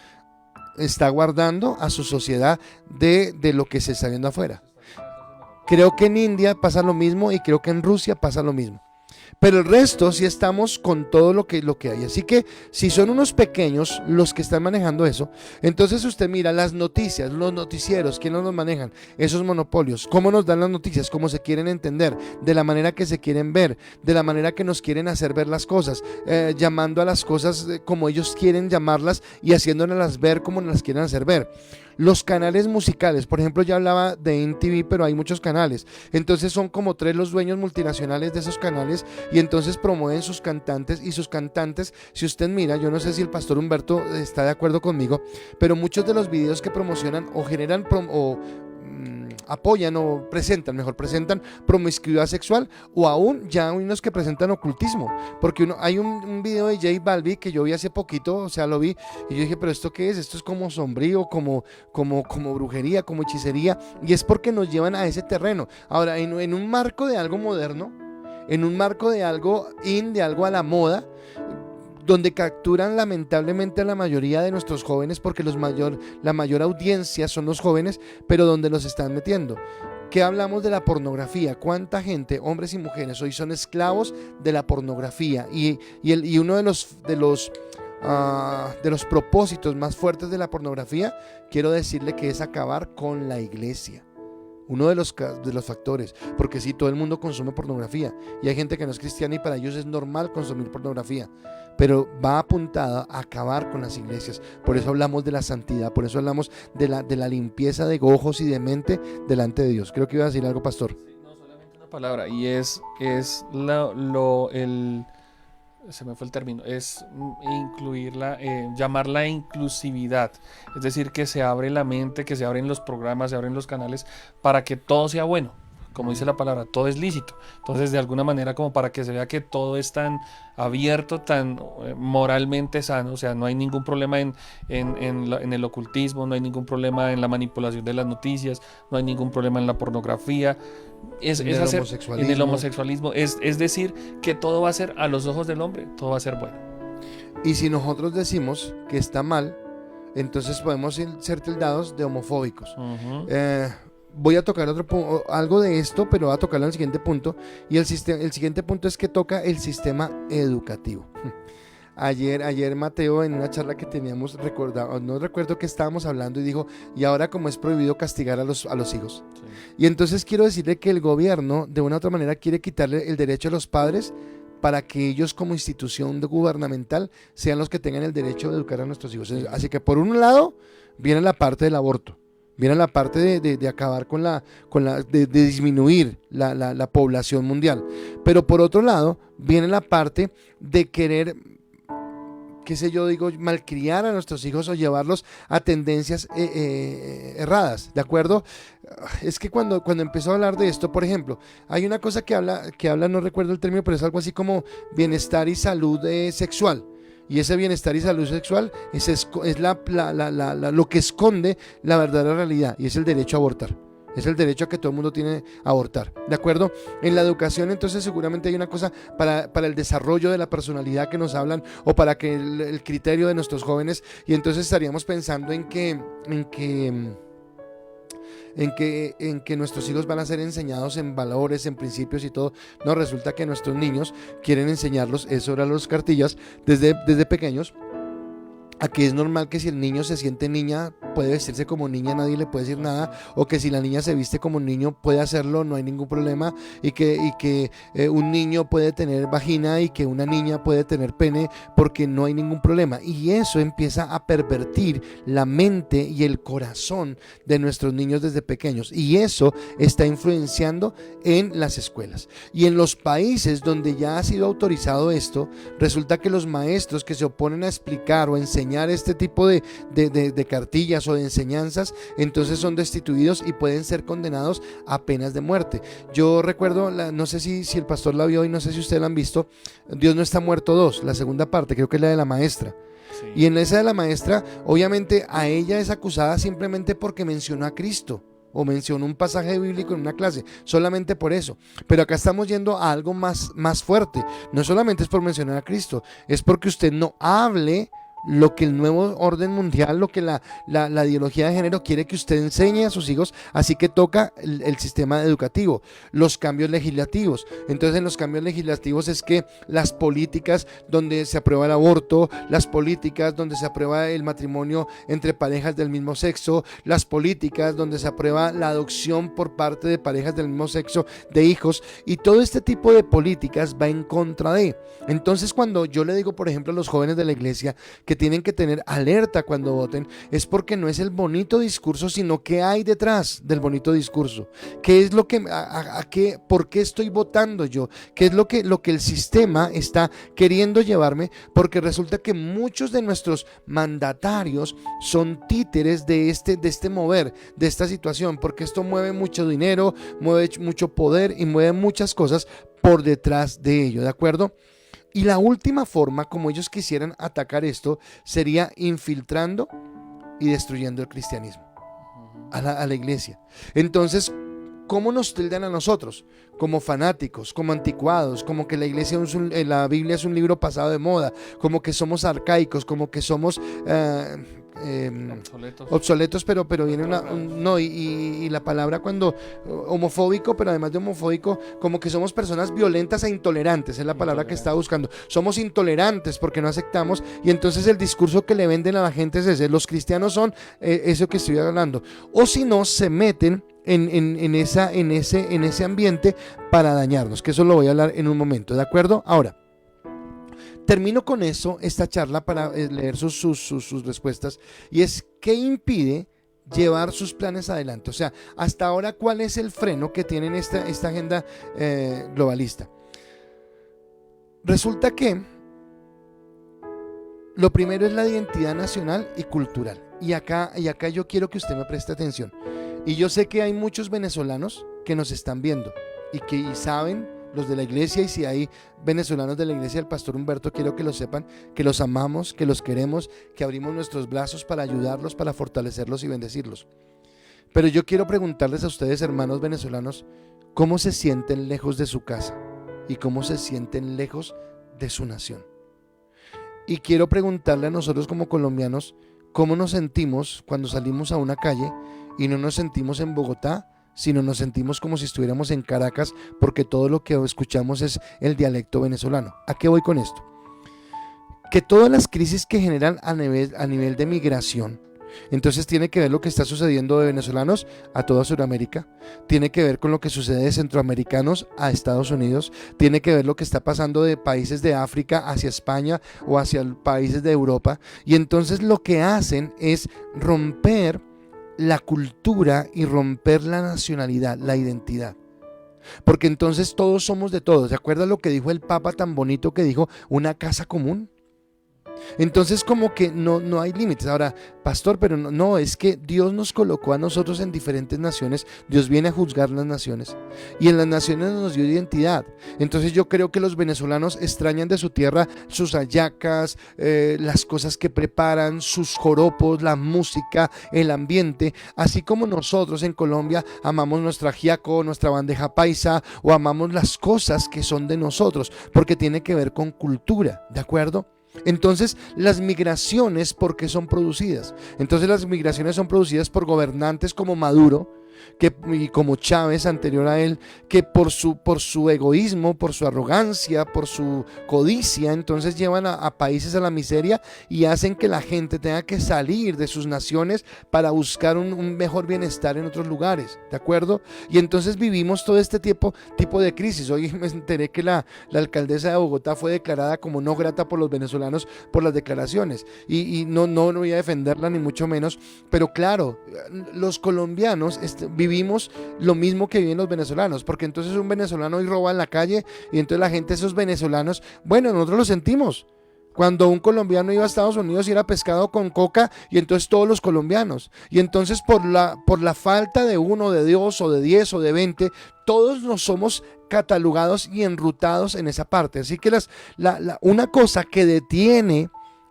está guardando a su sociedad de lo que se está viendo afuera. Creo que en India pasa lo mismo y creo que en Rusia pasa lo mismo. Pero el resto sí estamos con todo lo que hay. Así que si son unos pequeños los que están manejando eso, entonces usted mira las noticias, los noticieros, ¿quiénes nos manejan? Esos monopolios. ¿Cómo nos dan las noticias? ¿Cómo se quieren entender? De la manera que se quieren ver, de la manera que nos quieren hacer ver las cosas, llamando a las cosas como ellos quieren llamarlas y haciéndolas ver como nos las quieren hacer ver. Los canales musicales, por ejemplo, ya hablaba de MTV, pero hay muchos canales. Entonces son como 3 los dueños multinacionales de esos canales y entonces promueven sus cantantes y sus cantantes. Si usted mira, yo no sé si el pastor Humberto está de acuerdo conmigo, pero muchos de los videos que promocionan o generan apoyan o presentan promiscuidad sexual o aún ya hay unos que presentan ocultismo, porque hay un video de J Balvin que yo vi hace poquito, o sea lo vi y yo dije, pero ¿esto qué es? Esto es como sombrío, como brujería, como hechicería, y es porque nos llevan a ese terreno. Ahora, en un marco de algo moderno, en un marco de algo de algo a la moda, donde capturan lamentablemente a la mayoría de nuestros jóvenes, porque la mayor audiencia son los jóvenes, pero donde los están metiendo. ¿Qué hablamos de la pornografía? ¿Cuánta gente, hombres y mujeres, hoy son esclavos de la pornografía? Y uno de los propósitos más fuertes de la pornografía, quiero decirle que es acabar con la iglesia. Uno de los factores, porque sí, todo el mundo consume pornografía y hay gente que no es cristiana y para ellos es normal consumir pornografía, pero va apuntada a acabar con las iglesias. Por eso hablamos de la santidad, por eso hablamos de la limpieza de ojos y de mente delante de Dios. Creo que iba a decir algo, pastor. Sí, no solamente una palabra, y es se me fue el término, es incluirla, llamarla inclusividad. Es decir, que se abre la mente, que se abren los programas, se abren los canales para que todo sea bueno. Como dice la palabra, todo es lícito. Entonces, de alguna manera, como para que se vea que todo es tan abierto, tan moralmente sano, o sea, no hay ningún problema en el ocultismo, no hay ningún problema en la manipulación de las noticias, no hay ningún problema en la pornografía, En el en el homosexualismo. homosexualismo, es decir, que todo va a ser a los ojos del hombre, todo va a ser bueno. Y si nosotros decimos que está mal, entonces podemos ser tildados de homofóbicos. Ujú. Voy a tocar algo de esto, pero voy a tocarlo en el siguiente punto. Y el siguiente punto es que toca el sistema educativo. Ayer Mateo, en una charla que teníamos, no recuerdo que estábamos hablando, y dijo, y ahora como es prohibido castigar a los hijos. Sí. Y entonces quiero decirle que el gobierno de una u otra manera quiere quitarle el derecho a los padres para que ellos como institución gubernamental sean los que tengan el derecho de educar a nuestros hijos. Así que por un lado viene la parte del aborto, viene la parte de acabar de disminuir la población mundial. Pero por otro lado viene la parte de querer, qué sé yo, digo, malcriar a nuestros hijos o llevarlos a tendencias erradas, ¿de acuerdo? Es que cuando empezó a hablar de esto, por ejemplo, hay una cosa que habla, no recuerdo el término, pero es algo así como bienestar y salud sexual. Y ese bienestar y salud sexual es lo que esconde la verdadera realidad, y es el derecho a abortar. Es el derecho a que todo el mundo tiene a abortar, ¿de acuerdo? En la educación, entonces, seguramente hay una cosa para el desarrollo de la personalidad que nos hablan, o para que el criterio de nuestros jóvenes, y entonces estaríamos pensando en que nuestros hijos van a ser enseñados en valores, en principios y todo. No, resulta que nuestros niños quieren enseñarlos eso a los cartillas desde pequeños. Aquí es normal que si el niño se siente niña, puede vestirse como niña, nadie le puede decir nada, o que si la niña se viste como niño, puede hacerlo, no hay ningún problema, y que un niño puede tener vagina y que una niña puede tener pene, porque no hay ningún problema. Y eso empieza a pervertir la mente y el corazón de nuestros niños desde pequeños, y eso está influenciando en las escuelas. Y en los países donde ya ha sido autorizado esto, resulta que los maestros que se oponen a explicar o enseñar este tipo de cartillas o de enseñanzas, entonces son destituidos y pueden ser condenados a penas de muerte. Yo recuerdo, no sé si el pastor la vio, y no sé si ustedes la han visto, Dios no está muerto 2, la segunda parte, creo que es la de la maestra. Sí. Y en esa de la maestra, obviamente a ella es acusada simplemente porque mencionó a Cristo, o mencionó un pasaje bíblico en una clase, solamente por eso. Pero acá estamos yendo a algo más fuerte. No solamente es por mencionar a Cristo, es porque usted no hable lo que el nuevo orden mundial, lo que la ideología de género quiere que usted enseñe a sus hijos. Así que toca el sistema educativo, los cambios legislativos. Entonces, en los cambios legislativos es que las políticas donde se aprueba el aborto, las políticas donde se aprueba el matrimonio entre parejas del mismo sexo, las políticas donde se aprueba la adopción por parte de parejas del mismo sexo de hijos, y todo este tipo de políticas va en contra de. Entonces, cuando yo le digo, por ejemplo, a los jóvenes de la iglesia que tienen que tener alerta cuando voten, es porque no es el bonito discurso, sino qué hay detrás del bonito discurso. ¿Qué es lo que, por qué estoy votando yo? ¿Qué es lo que el sistema está queriendo llevarme? Porque resulta que muchos de nuestros mandatarios son títeres de este mover, de esta situación, porque esto mueve mucho dinero, mueve mucho poder y mueve muchas cosas por detrás de ello, ¿de acuerdo? Y la última forma como ellos quisieran atacar esto sería infiltrando y destruyendo el cristianismo, a la iglesia. Entonces, ¿cómo nos tildan a nosotros? Como fanáticos, como anticuados, como que la iglesia la Biblia es un libro pasado de moda, como que somos arcaicos, como que somos obsoletos, pero viene y la palabra cuando homofóbico, pero además de homofóbico, como que somos personas violentas e intolerantes, es la palabra que estaba buscando. Somos intolerantes porque no aceptamos, y entonces el discurso que le venden a la gente es ese: los cristianos son eso que estoy hablando, o si no, se meten en ese ambiente para dañarnos, que eso lo voy a hablar en un momento, ¿de acuerdo? Ahora, termino con eso, esta charla, para leer sus respuestas, y es: ¿qué impide llevar sus planes adelante? O sea, hasta ahora, ¿cuál es el freno que tienen esta agenda globalista? Resulta que Lo primero es la identidad nacional y cultural. Y acá yo quiero que usted me preste atención. Y yo sé que hay muchos venezolanos que nos están viendo y saben, los de la iglesia, y si hay venezolanos de la iglesia del Pastor Humberto, quiero que lo sepan, que los amamos, que los queremos, que abrimos nuestros brazos para ayudarlos, para fortalecerlos y bendecirlos. Pero yo quiero preguntarles a ustedes, hermanos venezolanos, ¿cómo se sienten lejos de su casa? ¿Y cómo se sienten lejos de su nación? Y quiero preguntarle a nosotros como colombianos, ¿cómo nos sentimos cuando salimos a una calle y no nos sentimos en Bogotá, sino nos sentimos como si estuviéramos en Caracas, porque todo lo que escuchamos es el dialecto venezolano? ¿A qué voy con esto? Que todas las crisis que generan a nivel de migración, entonces tiene que ver lo que está sucediendo de venezolanos a toda Sudamérica, tiene que ver con lo que sucede de centroamericanos a Estados Unidos, tiene que ver lo que está pasando de países de África hacia España o hacia países de Europa, y entonces lo que hacen es romper la cultura y romper la nacionalidad, la identidad. Porque entonces todos somos de todos. ¿Se acuerdan lo que dijo el Papa tan bonito que dijo? Una casa común. Entonces como que no hay límites. Ahora, pastor, pero no, es que Dios nos colocó a nosotros en diferentes naciones. Dios viene a juzgar las naciones y en las naciones nos dio identidad. Entonces yo creo que los venezolanos extrañan de su tierra sus hallacas, las cosas que preparan, sus joropos, la música, el ambiente, así como nosotros en Colombia amamos nuestra ajiaco, nuestra bandeja paisa, o amamos las cosas que son de nosotros, porque tiene que ver con cultura, ¿de acuerdo? Entonces las migraciones, ¿por qué son producidas? Entonces las migraciones son producidas por gobernantes como Maduro, y como Chávez anterior a él, que por su egoísmo, por su arrogancia, por su codicia, entonces llevan a países a la miseria y hacen que la gente tenga que salir de sus naciones para buscar un mejor bienestar en otros lugares, ¿de acuerdo? Y entonces vivimos todo este tipo de crisis. Hoy me enteré que la alcaldesa de Bogotá fue declarada como no grata por los venezolanos por las declaraciones, y no voy a defenderla ni mucho menos, pero claro, los colombianos vivimos lo mismo que viven los venezolanos, porque entonces un venezolano hoy roba en la calle y entonces la gente, esos venezolanos, bueno, nosotros lo sentimos. Cuando un colombiano iba a Estados Unidos y era pescado con coca, y entonces todos los colombianos, y entonces por la falta de uno, de dos o de 10 o de 20, todos nos somos catalogados y enrutados en esa parte. Así que una cosa que detiene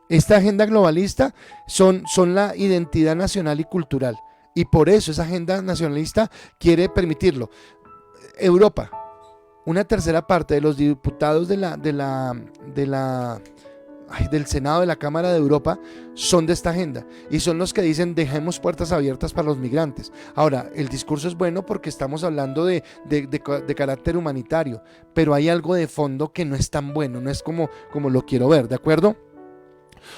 esta agenda globalista son la identidad nacional y cultural. Y por eso esa agenda nacionalista quiere permitirlo. Europa, una tercera parte de los diputados del Senado, de la Cámara de Europa, son de esta agenda y son los que dicen: dejemos puertas abiertas para los migrantes. Ahora, el discurso es bueno porque estamos hablando de carácter humanitario, pero hay algo de fondo que no es tan bueno, no es como lo quiero ver, ¿de acuerdo?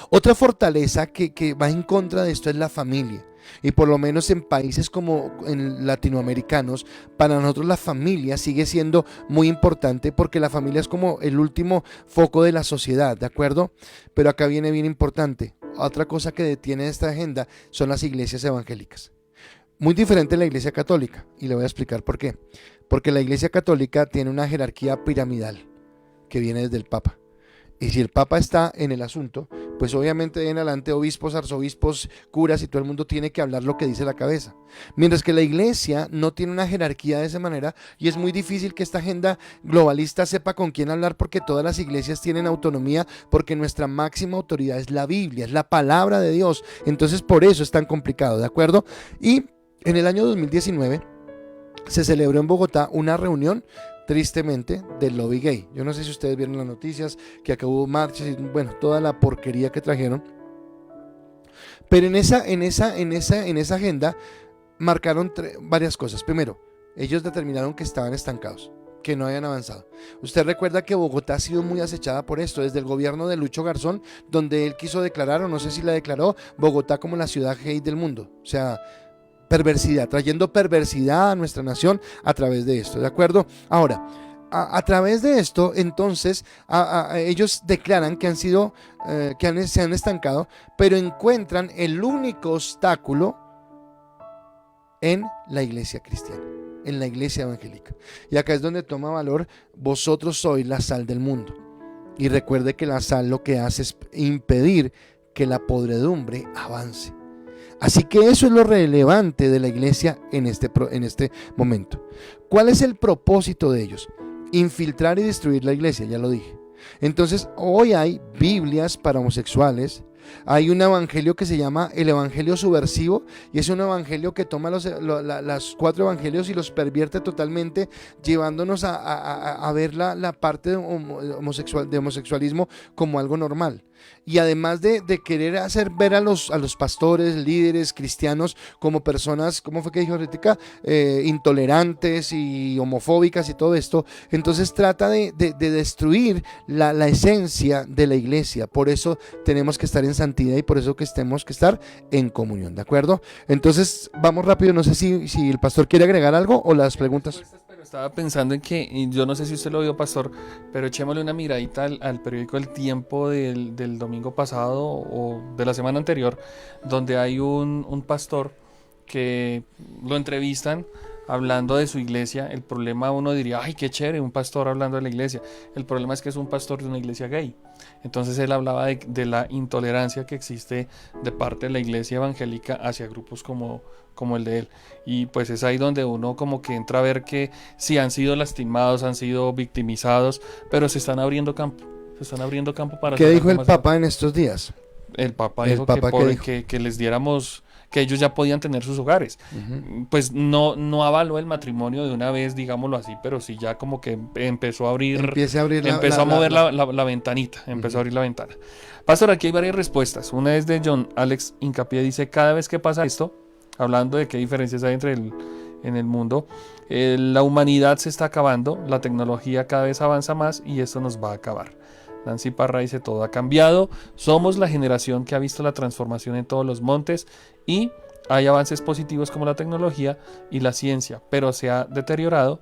Otra fortaleza que va en contra de esto es la familia. Y por lo menos en países como en latinoamericanos, para nosotros la familia sigue siendo muy importante, porque la familia es como el último foco de la sociedad, ¿de acuerdo? Pero acá viene bien importante. Otra cosa que detiene esta agenda son las iglesias evangélicas. Muy diferente a la iglesia católica, y le voy a explicar por qué. Porque la iglesia católica tiene una jerarquía piramidal que viene desde el Papa. Y si el Papa está en el asunto, pues obviamente de en adelante obispos, arzobispos, curas y todo el mundo tiene que hablar lo que dice la cabeza. Mientras que la iglesia no tiene una jerarquía de esa manera, y es muy difícil que esta agenda globalista sepa con quién hablar, porque todas las iglesias tienen autonomía, porque nuestra máxima autoridad es la Biblia, es la palabra de Dios. Entonces por eso es tan complicado, ¿de acuerdo? Y en el año 2019 se celebró en Bogotá una reunión, tristemente, del lobby gay. Yo no sé si ustedes vieron las noticias, que acá hubo marchas y bueno, toda la porquería que trajeron. Pero en esa agenda marcaron varias cosas. Primero, ellos determinaron que estaban estancados, que no habían avanzado. Usted recuerda que Bogotá ha sido muy acechada por esto, desde el gobierno de Lucho Garzón, donde él quiso declarar, o no sé si la declaró, Bogotá como la ciudad gay del mundo. O sea, perversidad, trayendo perversidad a nuestra nación a través de esto, ¿de acuerdo? Ahora, a través de esto, entonces, ellos declaran que se han estancado, pero encuentran el único obstáculo en la iglesia cristiana, en la iglesia evangélica. Y acá es donde toma valor: vosotros sois la sal del mundo. Y recuerde que la sal lo que hace es impedir que la podredumbre avance. Así que eso es lo relevante de la iglesia en este momento. ¿Cuál es el propósito de ellos? Infiltrar y destruir la iglesia, ya lo dije. Entonces, hoy hay Biblias para homosexuales. Hay un evangelio que se llama el evangelio subversivo, y es un evangelio que toma las 4 evangelios y los pervierte totalmente, llevándonos a ver la parte de homosexualismo como algo normal. Y además de querer hacer ver a los pastores, líderes cristianos como personas, ¿cómo fue que dijo ahorita? Intolerantes y homofóbicas y todo esto. Entonces trata de destruir la esencia de la iglesia. Por eso tenemos que estar en santidad y por eso que tenemos que estar en comunión, ¿de acuerdo? Entonces vamos rápido, no sé si el pastor quiere agregar algo o las preguntas. Estaba pensando en que, y yo no sé si usted lo vio, pastor, pero echémosle una miradita al periódico El Tiempo del domingo pasado o de la semana anterior, donde hay un pastor que lo entrevistan hablando de su iglesia. El problema, uno diría, ay, qué chévere, un pastor hablando de la iglesia. El problema es que es un pastor de una iglesia gay. Entonces él hablaba de la intolerancia que existe de parte de la iglesia evangélica hacia grupos como el de él. Y pues es ahí donde uno como que entra a ver que sí han sido lastimados, han sido victimizados, pero se están abriendo campo. Se están abriendo campo para... ¿Qué dijo el Papa en estos días? El Papa dijo que les diéramos, que ellos ya podían tener sus hogares. Pues no avaló el matrimonio de una vez, digámoslo así, pero sí ya como que empezó a abrir, empezó a mover la ventanita, empezó a abrir la ventana. Pastor, aquí hay varias respuestas. Una es de John Alex Hincapié, dice, cada vez que pasa esto, hablando de qué diferencias hay en el mundo, la humanidad se está acabando, la tecnología cada vez avanza más y esto nos va a acabar. Nancy Parra dice, todo ha cambiado, somos la generación que ha visto la transformación en todos los montes y hay avances positivos como la tecnología y la ciencia, pero se ha deteriorado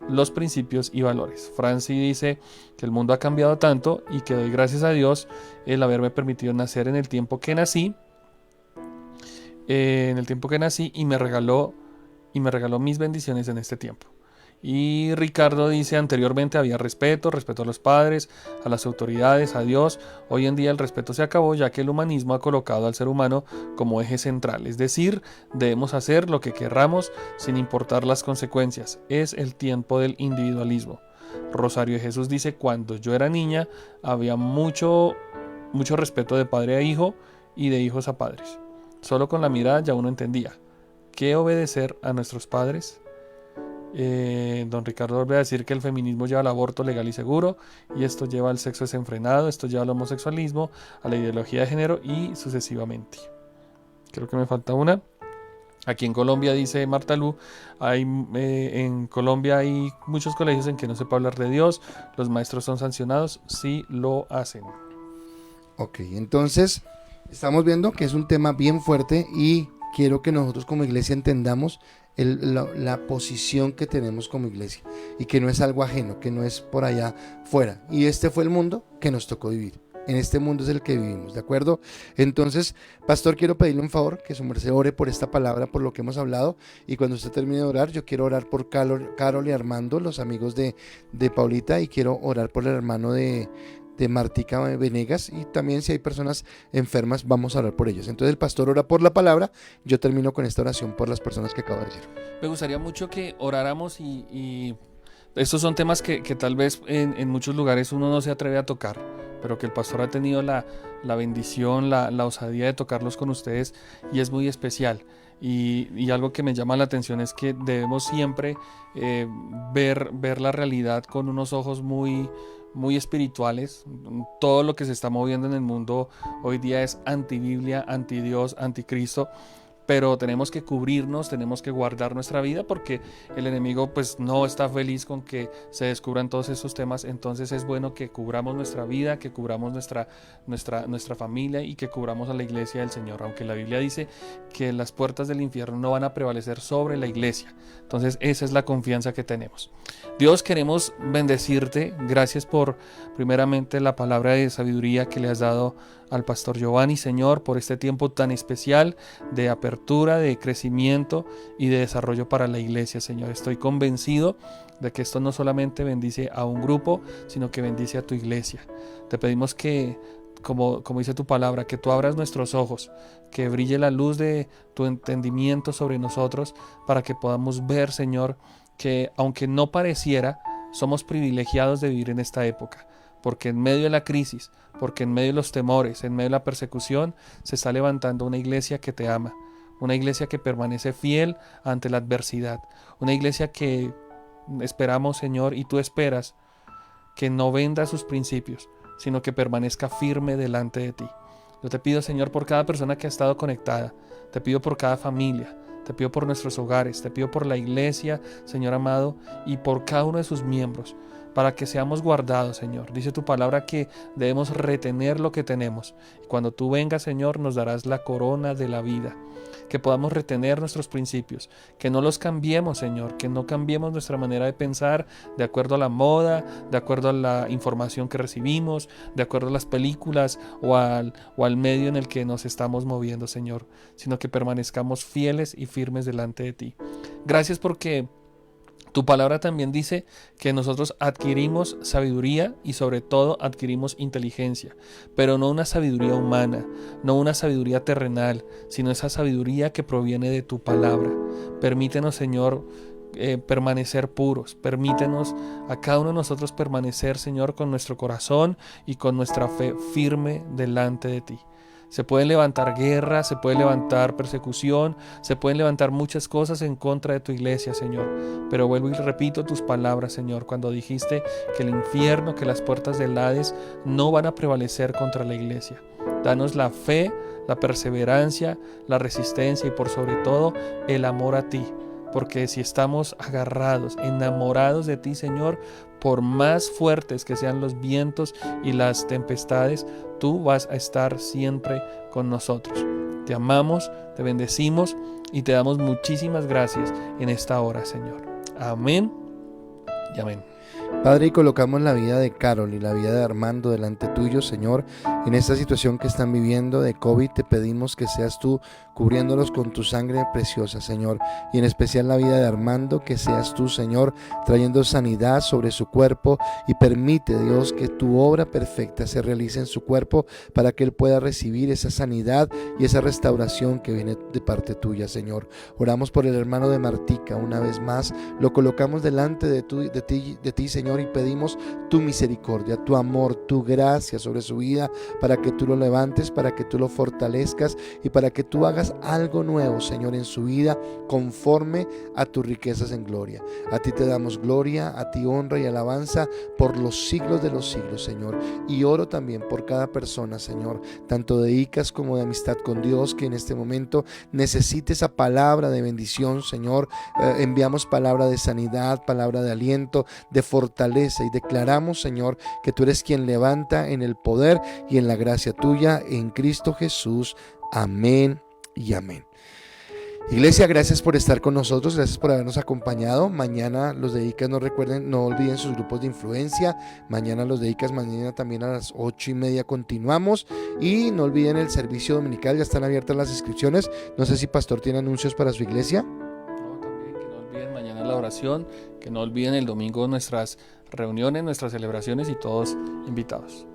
los principios y valores. Franci dice que el mundo ha cambiado tanto y que doy gracias a Dios el haberme permitido nacer en el tiempo que nací, y me regaló mis bendiciones en este tiempo. Y Ricardo dice, anteriormente había respeto a los padres, a las autoridades, a Dios. Hoy en día el respeto se acabó, ya que el humanismo ha colocado al ser humano como eje central. Es decir, debemos hacer lo que querramos sin importar las consecuencias. Es el tiempo del individualismo. Rosario de Jesús dice, cuando yo era niña había mucho respeto de padre a hijo y de hijos a padres. Solo con la mirada ya uno entendía qué obedecer a nuestros padres. Don Ricardo vuelve a decir que el feminismo lleva al aborto legal y seguro, y esto lleva al sexo desenfrenado, esto lleva al homosexualismo, a la ideología de género y sucesivamente. Creo que me falta una. Aquí en Colombia, dice Marta Lu, en Colombia hay muchos colegios en que no se puede hablar de Dios, los maestros son sancionados si lo hacen. Ok, entonces estamos viendo que es un tema bien fuerte y quiero que nosotros como iglesia entendamos la posición que tenemos como iglesia y que no es algo ajeno, que no es por allá fuera. Y este fue el mundo que nos tocó vivir. En este mundo es el que vivimos, ¿de acuerdo? Entonces, pastor, quiero pedirle un favor, que su merced ore por esta palabra, por lo que hemos hablado, y cuando usted termine de orar, yo quiero orar por Carol y Armando, los amigos de Paulita, y quiero orar por el hermano de Martica Venegas, y también si hay personas enfermas vamos a orar por ellos. Entonces el pastor ora por la palabra, yo termino con esta oración por las personas que acabo de decir. Me gustaría mucho que oráramos y estos son temas que tal vez en muchos lugares uno no se atreve a tocar, pero que el pastor ha tenido la bendición, la osadía de tocarlos con ustedes, y es muy especial. Y algo que me llama la atención es que debemos siempre ver la realidad con unos ojos muy espirituales. Todo lo que se está moviendo en el mundo hoy día es anti-Biblia, anti-Dios, anti-Cristo, pero tenemos que cubrirnos, tenemos que guardar nuestra vida porque el enemigo pues no está feliz con que se descubran todos esos temas. Entonces es bueno que cubramos nuestra vida, que cubramos nuestra familia y que cubramos a la iglesia del Señor, aunque la Biblia dice que las puertas del infierno no van a prevalecer sobre la iglesia. Entonces esa es la confianza que tenemos. Dios, queremos bendecirte, gracias por primeramente la palabra de sabiduría que le has dado al pastor Giovanni, Señor, por este tiempo tan especial de apertura, de crecimiento y de desarrollo para la iglesia, Señor. Estoy convencido de que esto no solamente bendice a un grupo, sino que bendice a tu iglesia. Te pedimos que, como dice tu palabra, que tú abras nuestros ojos, que brille la luz de tu entendimiento sobre nosotros, para que podamos ver, Señor, que aunque no pareciera, somos privilegiados de vivir en esta época, porque en medio de la crisis, porque en medio de los temores, en medio de la persecución, se está levantando una iglesia que te ama, una iglesia que permanece fiel ante la adversidad, una iglesia que esperamos, Señor, y tú esperas que no venda sus principios, sino que permanezca firme delante de ti. Yo te pido, Señor, por cada persona que ha estado conectada, te pido por cada familia, te pido por nuestros hogares, te pido por la iglesia, Señor amado, y por cada uno de sus miembros, para que seamos guardados, Señor. Dice tu palabra que debemos retener lo que tenemos. Y cuando tú vengas, Señor, nos darás la corona de la vida. Que podamos retener nuestros principios, que no los cambiemos, Señor, que no cambiemos nuestra manera de pensar de acuerdo a la moda, de acuerdo a la información que recibimos, de acuerdo a las películas o al medio en el que nos estamos moviendo, Señor, sino que permanezcamos fieles y firmes delante de ti. Gracias porque tu palabra también dice que nosotros adquirimos sabiduría y sobre todo adquirimos inteligencia, pero no una sabiduría humana, no una sabiduría terrenal, sino esa sabiduría que proviene de tu palabra. Permítenos, Señor, permanecer puros. Permítenos a cada uno de nosotros permanecer, Señor, con nuestro corazón y con nuestra fe firme delante de ti. Se pueden levantar guerras, se puede levantar persecución, se pueden levantar muchas cosas en contra de tu iglesia, Señor. Pero vuelvo y repito tus palabras, Señor, cuando dijiste que el infierno, que las puertas del Hades no van a prevalecer contra la iglesia. Danos la fe, la perseverancia, la resistencia y por sobre todo el amor a ti. Porque si estamos agarrados, enamorados de ti, Señor, por más fuertes que sean los vientos y las tempestades, tú vas a estar siempre con nosotros. Te amamos, te bendecimos y te damos muchísimas gracias en esta hora, Señor. Amén y amén. Padre, y colocamos la vida de Carol y la vida de Armando delante tuyo, Señor. En esta situación que están viviendo de COVID, te pedimos que seas tú cubriéndolos con tu sangre preciosa, Señor. Y en especial la vida de Armando, que seas tú, Señor, trayendo sanidad sobre su cuerpo. Y permite, Dios, que tu obra perfecta se realice en su cuerpo para que él pueda recibir esa sanidad y esa restauración que viene de parte tuya, Señor. Oramos por el hermano de Martica una vez más. Lo colocamos delante de ti, Señor, y pedimos tu misericordia, tu amor, tu gracia sobre su vida, para que tú lo levantes, para que tú lo fortalezcas y para que tú hagas algo nuevo, Señor, en su vida conforme a tus riquezas en gloria. A ti te damos gloria, a ti honra y alabanza por los siglos de los siglos, Señor. Y oro también por cada persona, Señor, tanto de ICAS como de amistad con Dios, que en este momento necesite esa palabra de bendición, Señor. Enviamos palabra de sanidad, palabra de aliento, de fortaleza, y declaramos, Señor, que tú eres quien levanta en el poder y en la gracia tuya en Cristo Jesús. Amén y amén. Iglesia, gracias por estar con nosotros, gracias por habernos acompañado. Mañana los de ICAS, no olviden sus grupos de influencia. Mañana los de ICAS, mañana también a las 8:30 continuamos. Y no olviden el servicio dominical, ya están abiertas las inscripciones. No sé si Pastor tiene anuncios para su iglesia. También que no olviden mañana la oración, que no olviden el domingo nuestras reuniones, nuestras celebraciones y todos invitados.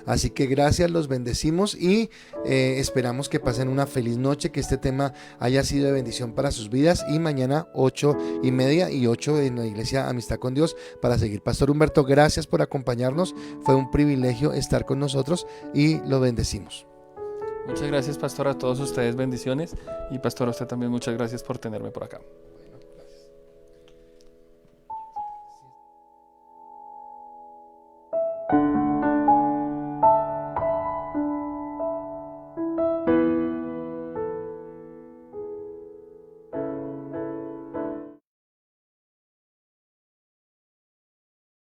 Así que gracias, los bendecimos y esperamos que pasen una feliz noche, que este tema haya sido de bendición para sus vidas. Y mañana 8:30 y 8 en la iglesia Amistad con Dios para seguir. Pastor Humberto, gracias por acompañarnos, fue un privilegio estar con nosotros y lo bendecimos. Muchas gracias, pastor, a todos ustedes bendiciones, y pastor, a usted también muchas gracias por tenerme por acá.